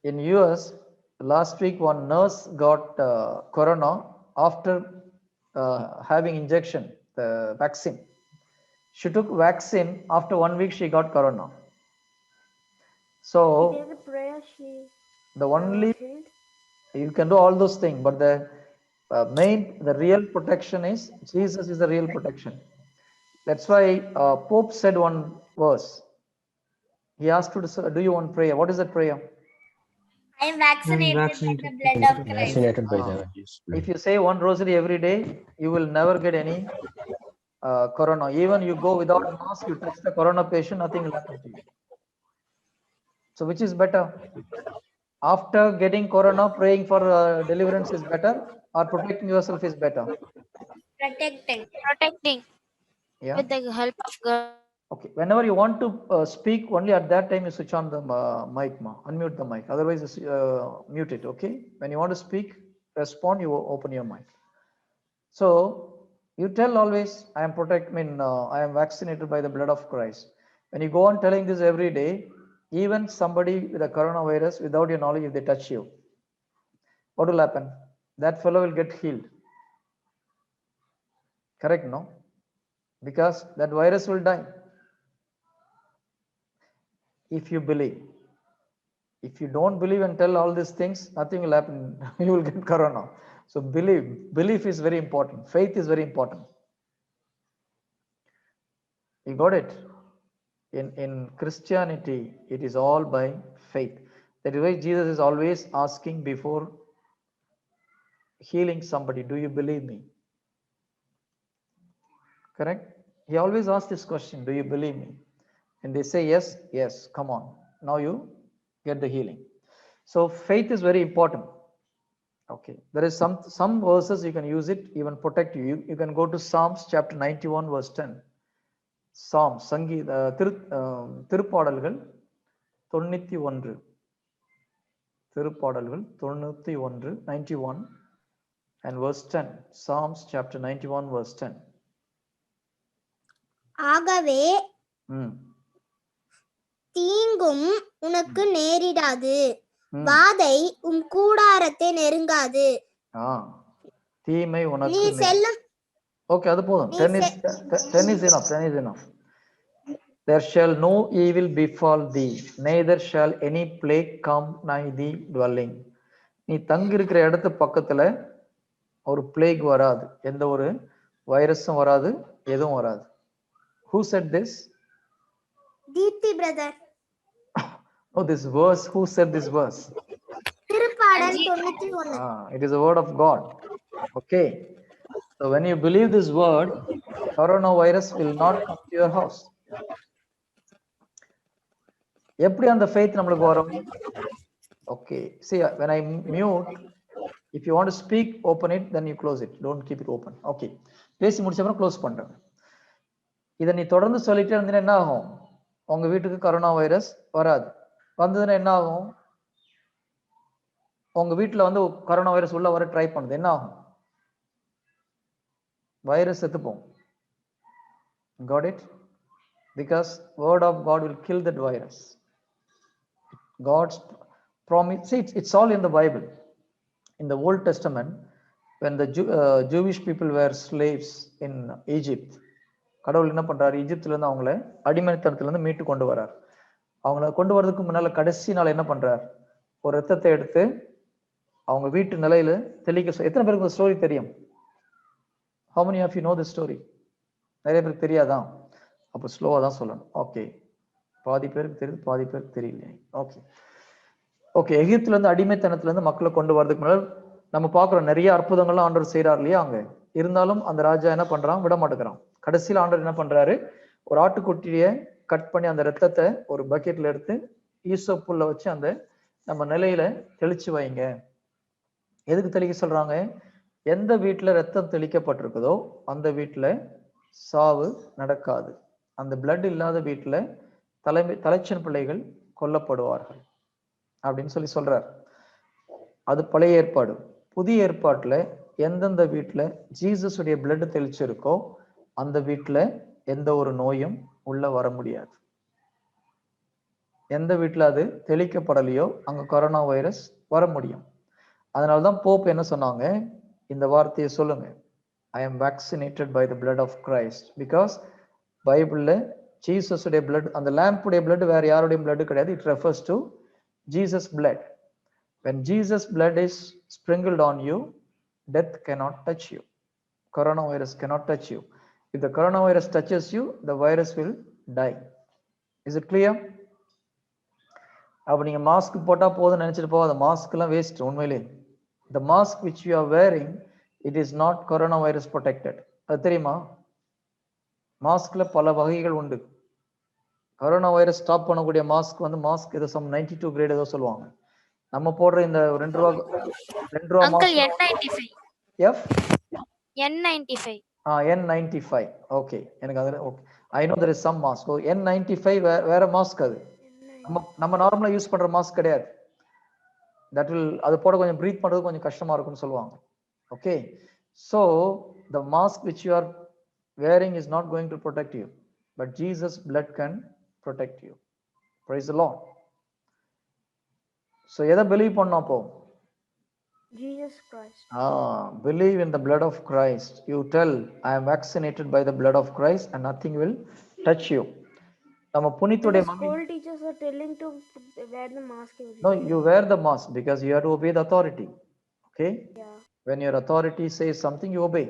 In US, last week one nurse got corona after having injection, the vaccine. She took vaccine. After 1 week, she got corona. So There's a prayer she the only healed. you can do all those things, but the the real protection is Jesus is the real protection. That's why Pope said one verse. He asked you to do you want prayer? What is that prayer? I am vaccinated by the blood of Christ. Vaccinated by the Jesus blood. If you say one rosary every day, you will never get any corona. Even you go without mask, you touch the corona patient, nothing will happen to you. So which is better? After getting corona, praying for deliverance is better, or protecting yourself is better? Protecting Yeah. with the help of God. Okay. Whenever you want to speak, only at that time you switch on the mic, unmute the mic. Otherwise, mute it. Okay. When you want to speak, respond. You open your mic. So you tell always, I am I am vaccinated by the blood of Christ. When you go on telling this every day, even somebody with a coronavirus, without your knowledge, if they touch you, what will happen? That fellow will get healed. Correct, no? Because that virus will die. If you believe. If you don't believe and tell all these things, nothing will happen. You will get corona. So belief is very important. Faith is very important. You got it? In Christianity, it is all by faith. That is why Jesus is always asking before healing somebody, do you believe me? Correct? He always asks this question, do you believe me? And they say yes, yes, come on. Now you get the healing. So faith is very important. Okay, there is some verses you can use it, even protect you. You can go to Psalms chapter 91 verse 10. Psalms, திருப்பாடல்கள் 91. திருப்பாடல்கள் 91 and verse 10. Psalms chapter 91 verse 10. ஆகவே ம் தீங்கும் உனக்கு நேரிடாது, ம். வாதை கூடாரத்தை நெருங்காது. ஆ தீமை நீ உனக்கு செல்லும் ஓகே, அது போதும். நீ 10 is 10 is enough. 10 is enough. There shall no evil befall thee, neither shall any plague come nigh thee dwelling. நீ தங்கி இருக்கிற இடத்து பக்கத்துல ஒரு பிளேக் வராது, எந்த ஒரு வைரஸும் வராது, எதுவும் வராது. Who said this? Deepti brother. Oh, this verse. Who said this verse? திருப்பாடல் 91. It is a word of God. Okay. So when you believe this word, coronavirus will not come to your house. எப்படி அந்த faith நம்மளுக்கு வரும்? Okay. See, when I mute, if you want to speak, open it, then you close it. Don't keep it open. Okay. பேசி முடிச்ச அப்புறம் close பண்றேன். இதை நீ தொடர்ந்து சொல்லிட்டே இருந்தீங்கன்னா என்ன ஆகும்? உங்க வீட்டுக்கு கரோனா வைரஸ் வராது. வந்ததுன்னா என்ன ஆகும்? உங்க வீட்டுல வந்து கரோனா வைரஸ் உள்ள வர ட்ரை பண்ணுது, என்ன ஆகும்? Virus செத்துப்போம். Got it? Because word of God will kill that virus. God's promise, see, it's all in the Bible. In the Old Testament, when the Jewish people were slaves in Egypt, கடவுள் என்ன பண்றாரு? ஈஜிப்துல இருந்து அவங்கள அடிமைத்தனத்துல இருந்து மீட்டு கொண்டு வர்றார். அவங்கள கொண்டு வரதுக்கு முன்னால கடைசி நாள் என்ன பண்றார்? ஒரு ரத்தத்தை எடுத்து அவங்க வீட்டு நிலையில தெளிக்க. எத்தனை பேருக்கு இந்த ஸ்டோரி தெரியும்? How many of you know this story? நிறைய பேருக்கு தெரியாதான்? அப்போ ஸ்லோவா தான் சொல்லணும். ஓகே, பாதி பேருக்கு தெரியுது, பாதி பேருக்கு தெரியல. Okay okay. எகிப்துல இருந்து அடிமைத்தனத்துல இருந்து மக்களை கொண்டு வரதுக்கு முன்னாடி நம்ம பாக்குறோம் நிறைய அற்புதங்கள்லாம் ஆண்டவர் செய்யறாரு இல்லையா அங்க. இருந்தாலும் அந்த ராஜா என்ன பண்றான்? விட மாட்டேங்கிறான். கடைசியில் ஆண்டவர் என்ன பண்றாரு? ஒரு ஆட்டுக்குட்டியை கட் பண்ணி அந்த ரத்தத்தை ஒரு பக்கெட்ல எடுத்து ஈசோப்புள்ள வச்சு அந்த நம்ம நிலையில தெளிச்சு வைங்க. எதுக்கு தெளிக்க சொல்றாங்க? எந்த வீட்டுல ரத்தம் தெளிக்கப்பட்டிருக்குதோ அந்த வீட்டுல சாவு நடக்காது. அந்த பிளட் இல்லாத வீட்டுல தலைச்சன் பிள்ளைகள் கொல்லப்படுவார்கள் அப்படின்னு சொல்றார். அது பழைய ஏற்பாடு. புதிய ஏற்பாட்டுல எந்தெந்த வீட்டுல ஜீசஸுடைய பிளட் தெளிச்சிருக்கோ அந்த வீட்டுல எந்த ஒரு நோயும் உள்ள வர முடியாது. எந்த வீட்டுல அது தெளிக்கப்படலையோ அங்க கொரோனா வைரஸ் வர முடியும். அதனாலதான் போப் என்ன சொன்னாங்க? இந்த வார்த்தையை சொல்லுங்க, I am vaccinated by the blood of Christ. Because பைபிள்ல ஜீசஸுடைய பிளட், அந்த லேம்புடைய பிளட் வேற யாருடைய பிளட் கிடையாது. It refers to Jesus blood. When Jesus blood is sprinkled on you, death cannot touch you. Coronavirus cannot touch you. If the coronavirus touches you, the virus will die. Is it clear? அப்ப நீங்க mask போட்டா போதும் நினைச்சிட்டு போகாத. Mask எல்லாம் waste. உண்மையிலே the mask which you are wearing, it is not coronavirus protected. அது தெரியுமா? மாஸ்க்ல பல வகைகள் உண்டு. கொரோனா வைரஸ் ஸ்டாப் பண்ணக்கூடிய மாஸ்க் வந்து மாஸ்க் ஏதோ சம் 92 கிரேட் ஏதோ சொல்லுவாங்க. நம்ம போடுற இந்த 2 ரூபா uncle N95. F N95. N95. Okay, எனக்கு அது okay. I know there is some mask. So N95 வேற மாஸ்க். அது நம்ம நார்மலா யூஸ் பண்ற மாஸ்க் கிடையாது. that will அது போட கொஞ்சம் பிரீத் பண்றது கொஞ்சம் கஷ்டமா இருக்கும்னு சொல்லுவாங்க. Okay, so the mask which you are wearing is not going to protect you, but Jesus blood can protect you. Praise the Lord. So எதை believe பண்ணோம் அப்போ? Jesus Christ. Believe in the blood of Christ. You tell, I am vaccinated by the blood of Christ and nothing will touch you. நம்ம புனித்துடைய School teachers are telling to wear the mask. No, you wear the mask because you have to obey the authority. Okay? Yeah. When your authority says something, you obey.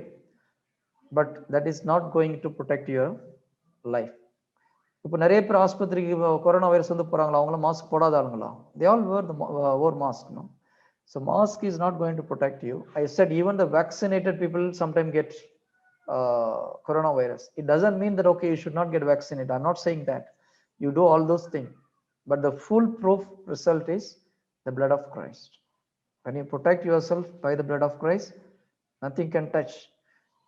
But that is not going to protect your life. இப்போ நிறைய பேர் ஆஸ்பத்திரிக்கு corona virus வந்து போறாங்களா? அவங்கள mask போடாத ஆளுங்களா? They all wear mask, no? So mask is not going to protect you. I said even the vaccinated people sometimes get coronavirus. It doesn't mean that okay, you should not get vaccinated. I'm not saying that. You do all those things, but the foolproof result is the blood of Christ. When you protect yourself by the blood of Christ, nothing can touch.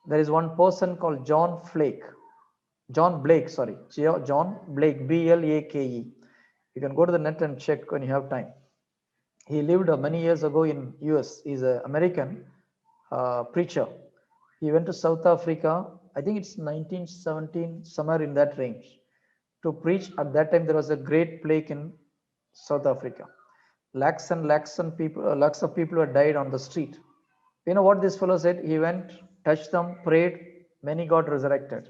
There is one person called John Blake, John Blake, Blake. You can go to the net and check when you have time. He lived many years ago in US. He's an American preacher. He went to South Africa I think it's 1917, somewhere in that range, to preach. At that time, there was a great plague in South Africa. Lakhs and lakhs and people, lakhs of people were died on the street. You know what this fellow said? He went, touched them, prayed, many got resurrected.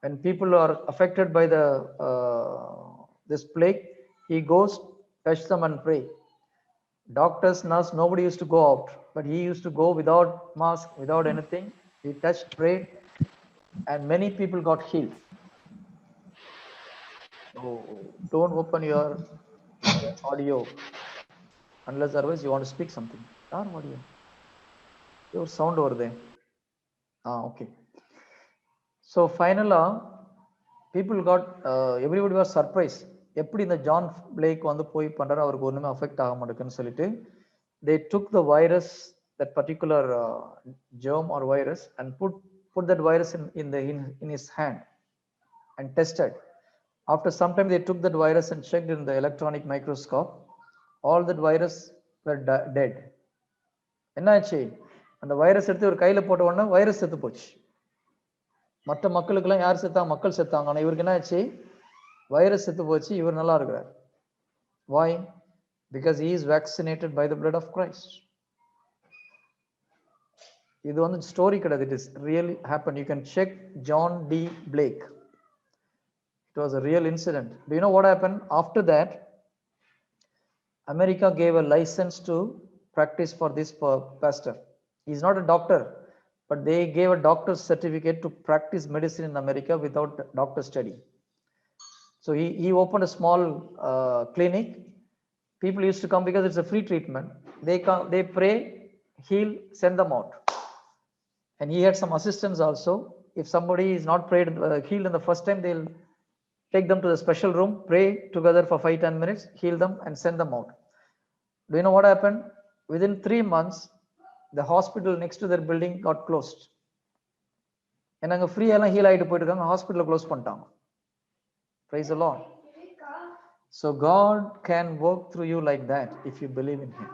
When people are affected by the this plague, he goes, touch them and pray. Doctors, nurse, nobody used to go out, but he used to go without mask, without anything. He touched, prayed, and many people got healed. So don't open your audio unless otherwise you want to speak something. Our audio. Your sound over there. Okay. So finally, people got everybody was surprised. எப்படி இந்த John plague வந்து போய் பண்றாரு, அவருக்கு ஒண்ணுமே affect ஆக மாட்டேங்குன்னு சொல்லிட்டு they took the virus, that particular germ or virus, and put that virus in his hand and tested. After some time they took that virus and checked in the electronic microscope. All that virus were dead. என்னாச்சு, அந்த virus எடுத்து ஒரு கையில போட்ட உடனே virus செத்து போச்சு. மற்ற மக்களுக்கெல்லாம் யார் செத்தாங்க? மக்கள் செத்தாங்க. ஆனா இவருக்கு என்ன ஆச்சு? வைரஸ் செத்து போச்சு, இவர் நல்லா இருக்கிறார். Why? Because he is vaccinated by the blood of Christ. இது வந்து ஸ்டோரி கிடையாது, it is really happened. You can check John D. Blake. It was a real incident. Do you know what happened after that? America gave a license to practice for this pastor. He is not a doctor, but they gave a doctor's certificate to practice medicine in America without doctor study. So he opened a small clinic. People used to come because it's a free treatment. They come, they pray, heal, send them out. And he had some assistants also. If somebody is not prayed, healed in the first time, they'll take them to the special room, pray together for 5-10 minutes, heal them and send them out. Do you know what happened? Within 3 months, the hospital next to their building got closed. And அங்க free எல்லாம் heel ஆயிட்டு போயிட்டு இருக்காங்க, ஹாஸ்பிடலை close பண்ணிட்டாங்க. Praise the Lord. So God can work through you like that if you believe in him.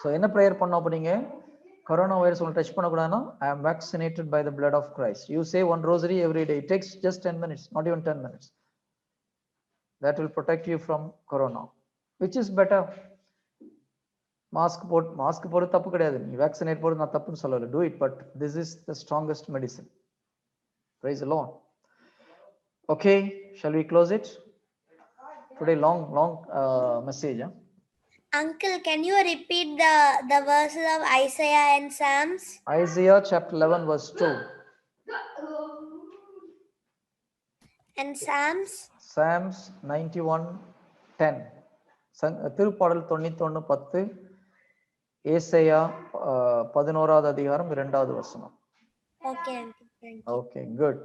So என்ன prayer பண்ணோம்? அப்ப நீங்க கொரோனா வைரஸ் உங்களை touch பண்ணக்கூடாதுன்னா, I am vaccinated by the blood of Christ. You say one rosary every day. It takes just 10 minutes, not even 10 minutes. That will protect you from corona. Which is better? Mask போடுறது தப்பு கிடையாது. நீ vaccinate போடுறது நான் தப்புன்னு சொல்லல. Do it, but this is the strongest medicine. Praise the Lord. Okay, shall we close it? Today long message. Huh? Uncle, can you repeat the verses of Isaiah and Psalms? Isaiah chapter 11 verse 2. And Psalms? Psalms 91:10. திருப்பாடல் 91:10. ஏசாயா 11வது அதிகாரம் 2வது வசனம். Okay, Uncle. Thank you. Okay, good.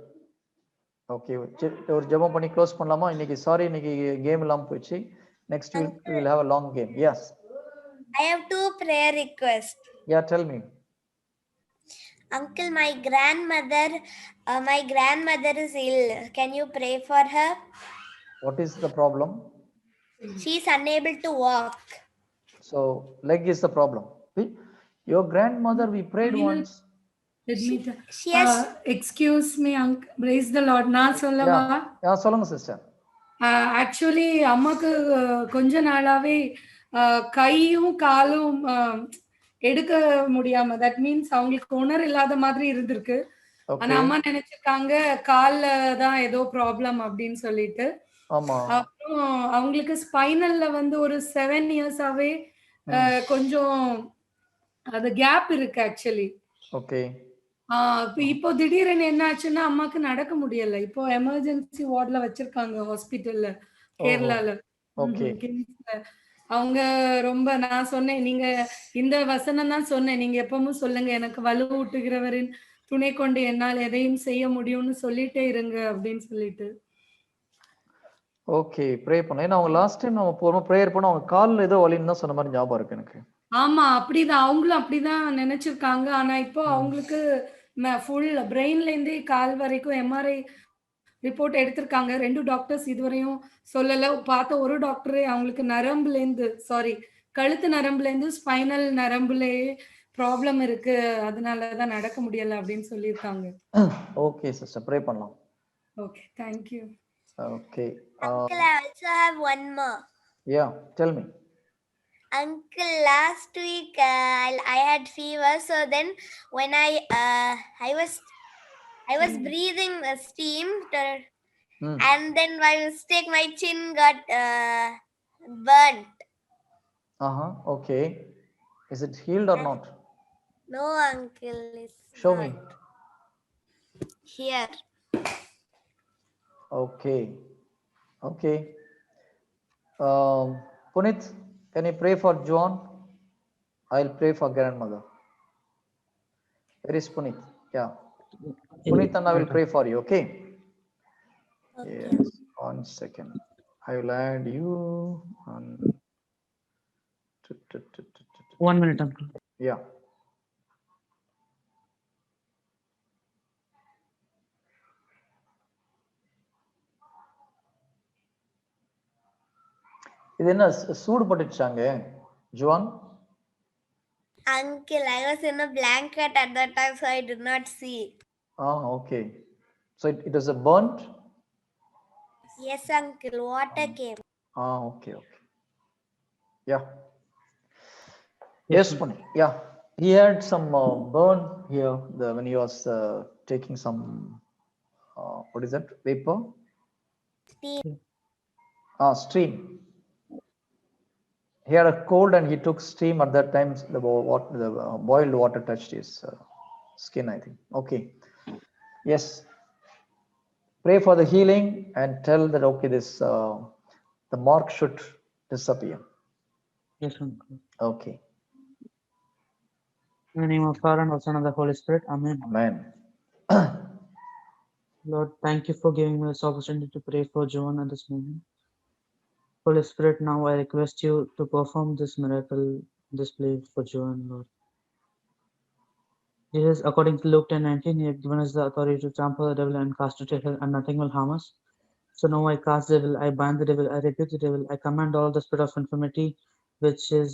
Okay, ஒரு ஜெபம் பண்ணி close பண்ணலாமா? இன்னைக்கு கேம் இல்லாம போயிடுச்சு. Next week we will have a long game. Yes. I have 2 prayer requests. Yeah, tell me. Uncle, my grandmother is ill. Can you pray for her? What is the problem? She is unable to walk. So leg is the problem. Your grandmother, we prayed once. Let me She has excuse me, uncle. Praise the Lord. நான் சொல்லவா? Yeah, சொல்லுங்க sister. Actually அம்மாக்கு கொஞ்ச நாளாவே கையும் காலும் எடுக்க முடியாம, தட் மீன்ஸ் அவங்களுக்கு உணர் இல்லாத மாதிரி இருந்திருக்கு. ஆனா அம்மா நினைச்சிருக்காங்க கால்ல தான் ஏதோ ப்ராப்ளம் அப்படின்னு சொல்லிட்டு. அப்புறம் அவங்களுக்கு ஸ்பைனல்ல வந்து ஒரு 7 இயர்ஸாவே கொஞ்சம் அது கேப் இருக்கு ஆக்சுவலி. ஓகே. இப்போ திடீர்னு என்ன ஆச்சுன்னா அம்மாக்கு நடக்க முடியல. இப்போ எமர்ஜென்சி வார்ட்ல வச்சிருக்காங்க ஹாஸ்பிட்டல்ல, கேரளால. அவங்க ரொம்ப, நான் சொன்னேன் நீங்க இந்த வசனம் தான் சொன்னேன், நீங்க எப்பவும் சொல்லுங்க எனக்கு வலுவூட்டுகிறவரின் துணை கொண்டு என்னால் எதையும் செய்ய முடியும்னு சொல்லிட்டே இருங்க அப்படின்னு சொல்லிட்டு. ஓகே, ப்ரே பண்ணேன். ஏன்னா அவங்க லாஸ்ட் டைம் நம்ம போறோம் ப்ரேயர் பண்ணோம், அவங்க கால்ல ஏதோ வலின்னு தான் சொன்ன மாதிரி ஞாபகம் இருக்கு எனக்கு. ஆமா, அப்படிதான் அவங்களும் அப்படிதான் நினைச்சிருக்காங்க. ஆனா இப்போ அவங்களுக்கு ஃபுல் பிரெயின்ல இருந்தே கால் வரைக்கும் எம்ஆர்ஐ ரிப்போர்ட் எடுத்திருக்காங்க. 2 டாக்டர்ஸ் இதுவரையும் சொல்லல. பார்த்த ஒரு டாக்டரே அவங்களுக்கு கழுத்து நரம்புல இருந்து ஸ்பைனல் நரம்புலயே ப்ராப்ளம் இருக்கு, அதனால தான் நடக்க முடியல அப்படின்னு சொல்லியிருக்காங்க. Okay, sister, pray பண்ணலாம். Okay, thank you. Okay. Uncle, I also have one more. Yeah, tell me. Uncle, last week I had fever, so then when I was breathing steam, and then by mistake my chin got burnt. Okay. Is it healed or not? No, uncle, it's Show not. me. Here. Okay. Okay. Punit, can you pray for John? I'll pray for grandmother. Where is Punit? Yeah. Punit and I will pray for you, okay? Yes. 1 second. I will add you on. 1 minute, uncle. Yeah. இது என்ன சூடு பட்டுச்சாங்க Juan? Uncle, I was in a blanket at that time, so I did not see. Okay. So it was a burnt? Yes, uncle, water came. Okay. Yeah. Yes, Punit. Yeah. He had some burn here when he was taking some, what is that, vapor? Steam. Stream. He had a cold and he took steam at that time. The boiled water touched his skin, I think. Okay. Yes. Pray for the healing and tell that, okay, the mark should disappear. Yes, uncle. Okay. In the name of Father and of the Son and of the Holy Spirit. Amen. Amen. Lord, thank you for giving me this opportunity to pray for John at this moment. Holy Spirit, now I request you to perform this miracle display for John, Lord. Jesus, according to Luke 10:19, you have given us the authority to trample the devil and cast it to hell, and nothing will harm us. So now I cast the devil, I bind the devil, I rebuke the devil, I command all the spirit of infirmity, which is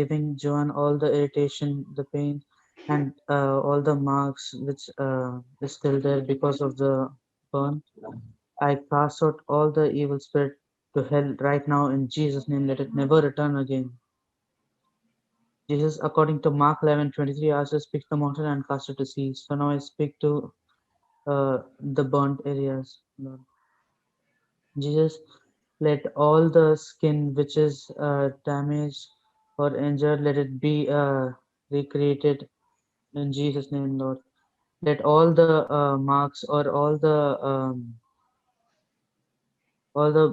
giving John all the irritation, the pain, and all the marks which is still there because of the burn. I cast out all the evil spirit to hell right now in Jesus' name. Let it never return again. Jesus, according to Mark 11:23, asked to speak to the mountain and cast it to sea. So now I speak to the burnt areas, Lord. Jesus, let all the skin which is damaged or injured, let it be recreated in Jesus' name, Lord. Let all the marks or all the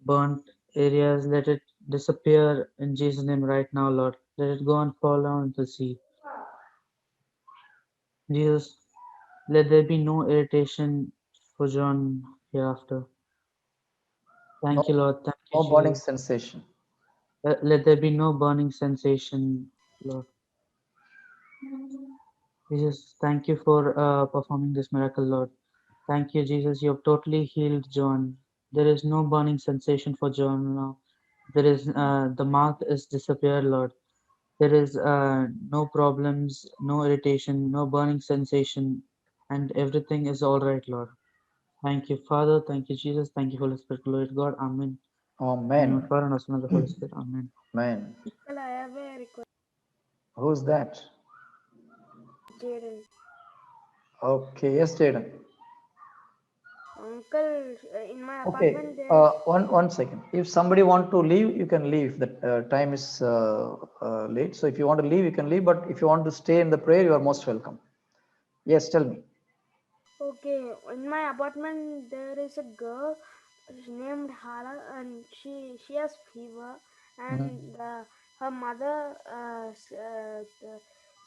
burnt areas, let it disappear in Jesus' name right now, Lord. Let it go and fall down into the sea. Jesus, let there be no irritation for John hereafter. Thank you, Lord. Thank you, No burning Jesus. sensation. Let there be no burning sensation, Lord. Jesus, thank you for performing this miracle, Lord. Thank you, Jesus. You have totally healed John. There is no burning sensation for John now. There is the mark is disappeared, Lord. There is no problems, no irritation, no burning sensation, and everything is all right, Lord. Thank you, Father. Thank you, Jesus. Thank you, Holy Spirit. Glory to God. Amen. Amen. In the Father and the Son and the Holy Spirit. Amen. Amen. Uncle, I have a request. Who's that? Jaden. Okay. Yes, Jaden. Uncle, in my Okay. apartment there. One second. If somebody want to leave, you can leave. The time is late. So if you want to leave, you can leave. But if you want to stay in the prayer, you are most welcome. Yes, tell me. Okay, in my apartment there is a girl named Hala, and she has fever, and her mother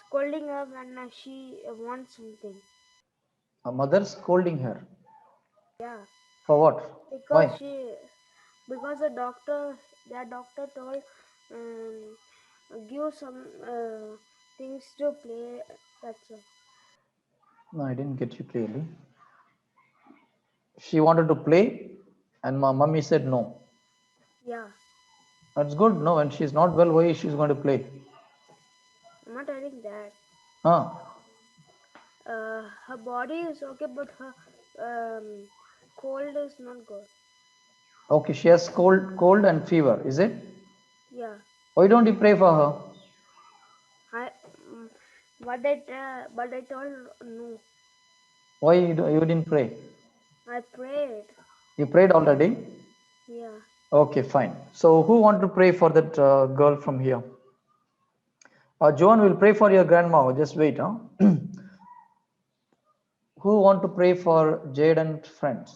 scolding her when she wants something. A mother scolding her. Yeah. For what? Why? Because the doctor told give some things to play. That's all. No, I didn't get you clearly. She wanted to play, and my mummy said no. Yeah. That's good. No, when she's not well, why she's going to play? not telling that. Huh? Her body is okay, but her cold is not good. Okay, she has cold and fever, is it? Yeah. Why don't you pray for her? But I told no. Why you didn't pray? I prayed. You prayed already? Yeah. Okay, fine. So who want to pray for that girl from here? Joan will pray for your grandma. Just wait, huh? Who want to pray for Jade and friends?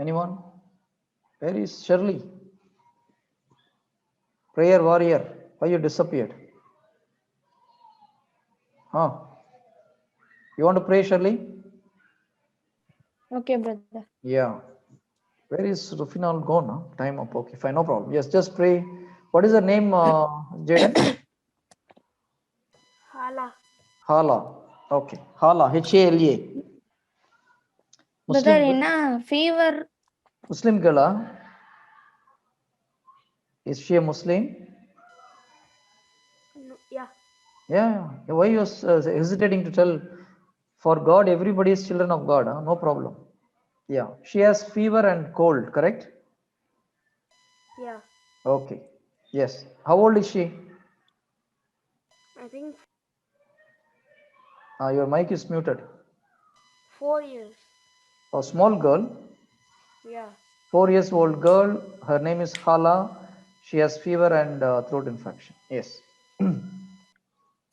Anyone? Where is Shirley? Prayer warrior. Why you disappeared? Huh? You want to pray, Shirley? Okay, brother. Yeah. Where is Rufinal gone? Huh? Time up. Okay, fine, no problem. Yes, just pray. What is her name, Jaden? Hala. Hala. Okay. Hala. H-A-L-A. Brother, Muslim, என்ன fever? Muslim girl, huh? Is she a Muslim? No, yeah. Yeah. Why you hesitating to tell? For God, everybody is children of God. Huh? No problem. Yeah. She has fever and cold, correct? Yeah. Okay. Yes. How old is she? I think Your mic is muted. 4 years. A small girl. Yeah. 4 years old girl. Her name is Hala. She has fever and throat infection. Yes.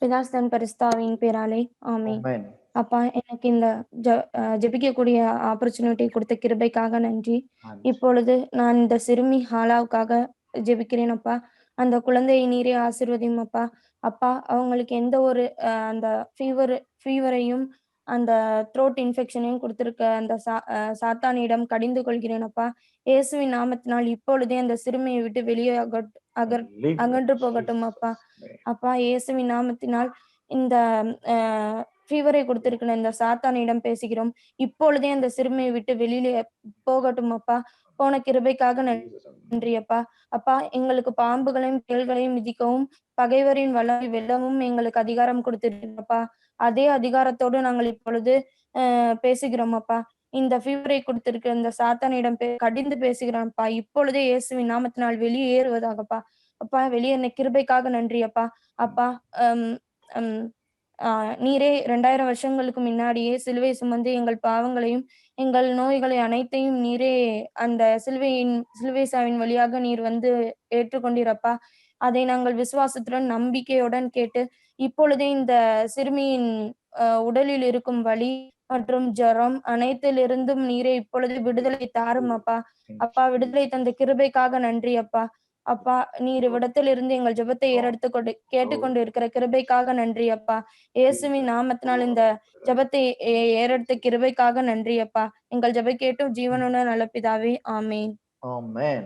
பிதாஸ்தன் பரிசுத்தாவின் பேராலே ஆமென். Amen. அப்பா, எனக்கு இந்த ஜெபிக்கக்கூடிய opportunity கொடுத்த கிருபைக்காக நன்றி. இப்பொழுது நான் இந்த சிறுமி ஹாலாவுக்காக ஜெபிக்கிறேன் அப்பா. அந்த குழந்தையை நீரே ஆசீர்வதியும் அப்பா. அப்பா, அவங்களுக்கு எந்த ஒரு அந்த ஃபீவரையும் அந்த த்ரோட் இன்ஃபெக்ஷனையும் கொடுத்திருக்க அந்த சாத்தானிடம் கடிந்து கொள்கிறேன் அப்பா. இயேசுவின் நாமத்தினால் இப்பொழுதே அந்த சிறுமியை விட்டு வெளியே அகன்று போகட்டும் அப்பா. அப்பா, இயேசுவின் நாமத்தினால் இந்த ஃபீவரை கொடுத்திருக்கிற இந்த சாத்தானிடம் பேசுகிறோம். இப்பொழுதே அந்த சிறுமியை விட்டு வெளியிலே போகட்டும் அப்பா. போன கிருபைக்காக நன்றி அப்பா. அப்பா, எங்களுக்கு பாம்புகளையும் தேள்களையும் மிதிக்கவும் பகைவரின் வல்லமை வெல்லவும் எங்களுக்கு அதிகாரம் கொடுத்திருக்கப்பா. அதே அதிகாரத்தோடு நாங்கள் இப்பொழுது பேசுகிறோம் அப்பா. இந்த ஃபீவரை கொடுத்திருக்கிற இந்த சாத்தானிடம் கடிந்து பேசுகிறோம்ப்பா. இப்பொழுதே இயேசுவின் நாமத்தினால் வெளியேறுவதாகப்பா. அப்பா, வெளியேறின கிருபைக்காக நன்றி அப்பா. அப்பா, நீரே 2000 வருஷங்களுக்கு முன்னாடியே சிலுவை சுமந்து எங்கள் பாவங்களையும் எங்கள் நோய்களை அனைத்தையும் நீரே அந்த சிலுவை சாவின் வழியாக நீர் வந்து ஏற்றுக்கொண்டீரப்பா. அதை நாங்கள் விசுவாசத்துடன் நம்பிக்கையுடன் கேட்டு இப்பொழுதே இந்த சிறுமியின் உடலில் இருக்கும் வலி மற்றும் ஜரம் அனைத்திலிருந்தும் நீரே இப்பொழுது விடுதலை தாரும் அப்பா. அப்பா, விடுதலை தந்த கிருபைக்காக நன்றி அப்பா. அப்பா, நீர் இவ்விடத்திலிருந்து எங்கள் ஜெபத்தை ஏறெடுத்து கேட்டுக்கொண்டு இருக்கிற கிருபைக்காக நன்றி அப்பா. இயேசுவின் நாமத்தினால் இந்த ஜெபத்தை ஏறெடுத்த கிருபைக்காக நன்றி அப்பா. எங்கள் ஜெபம் கேட்டும் ஜீவனுள்ள நல்ல பிதாவே, ஆமென். Amen.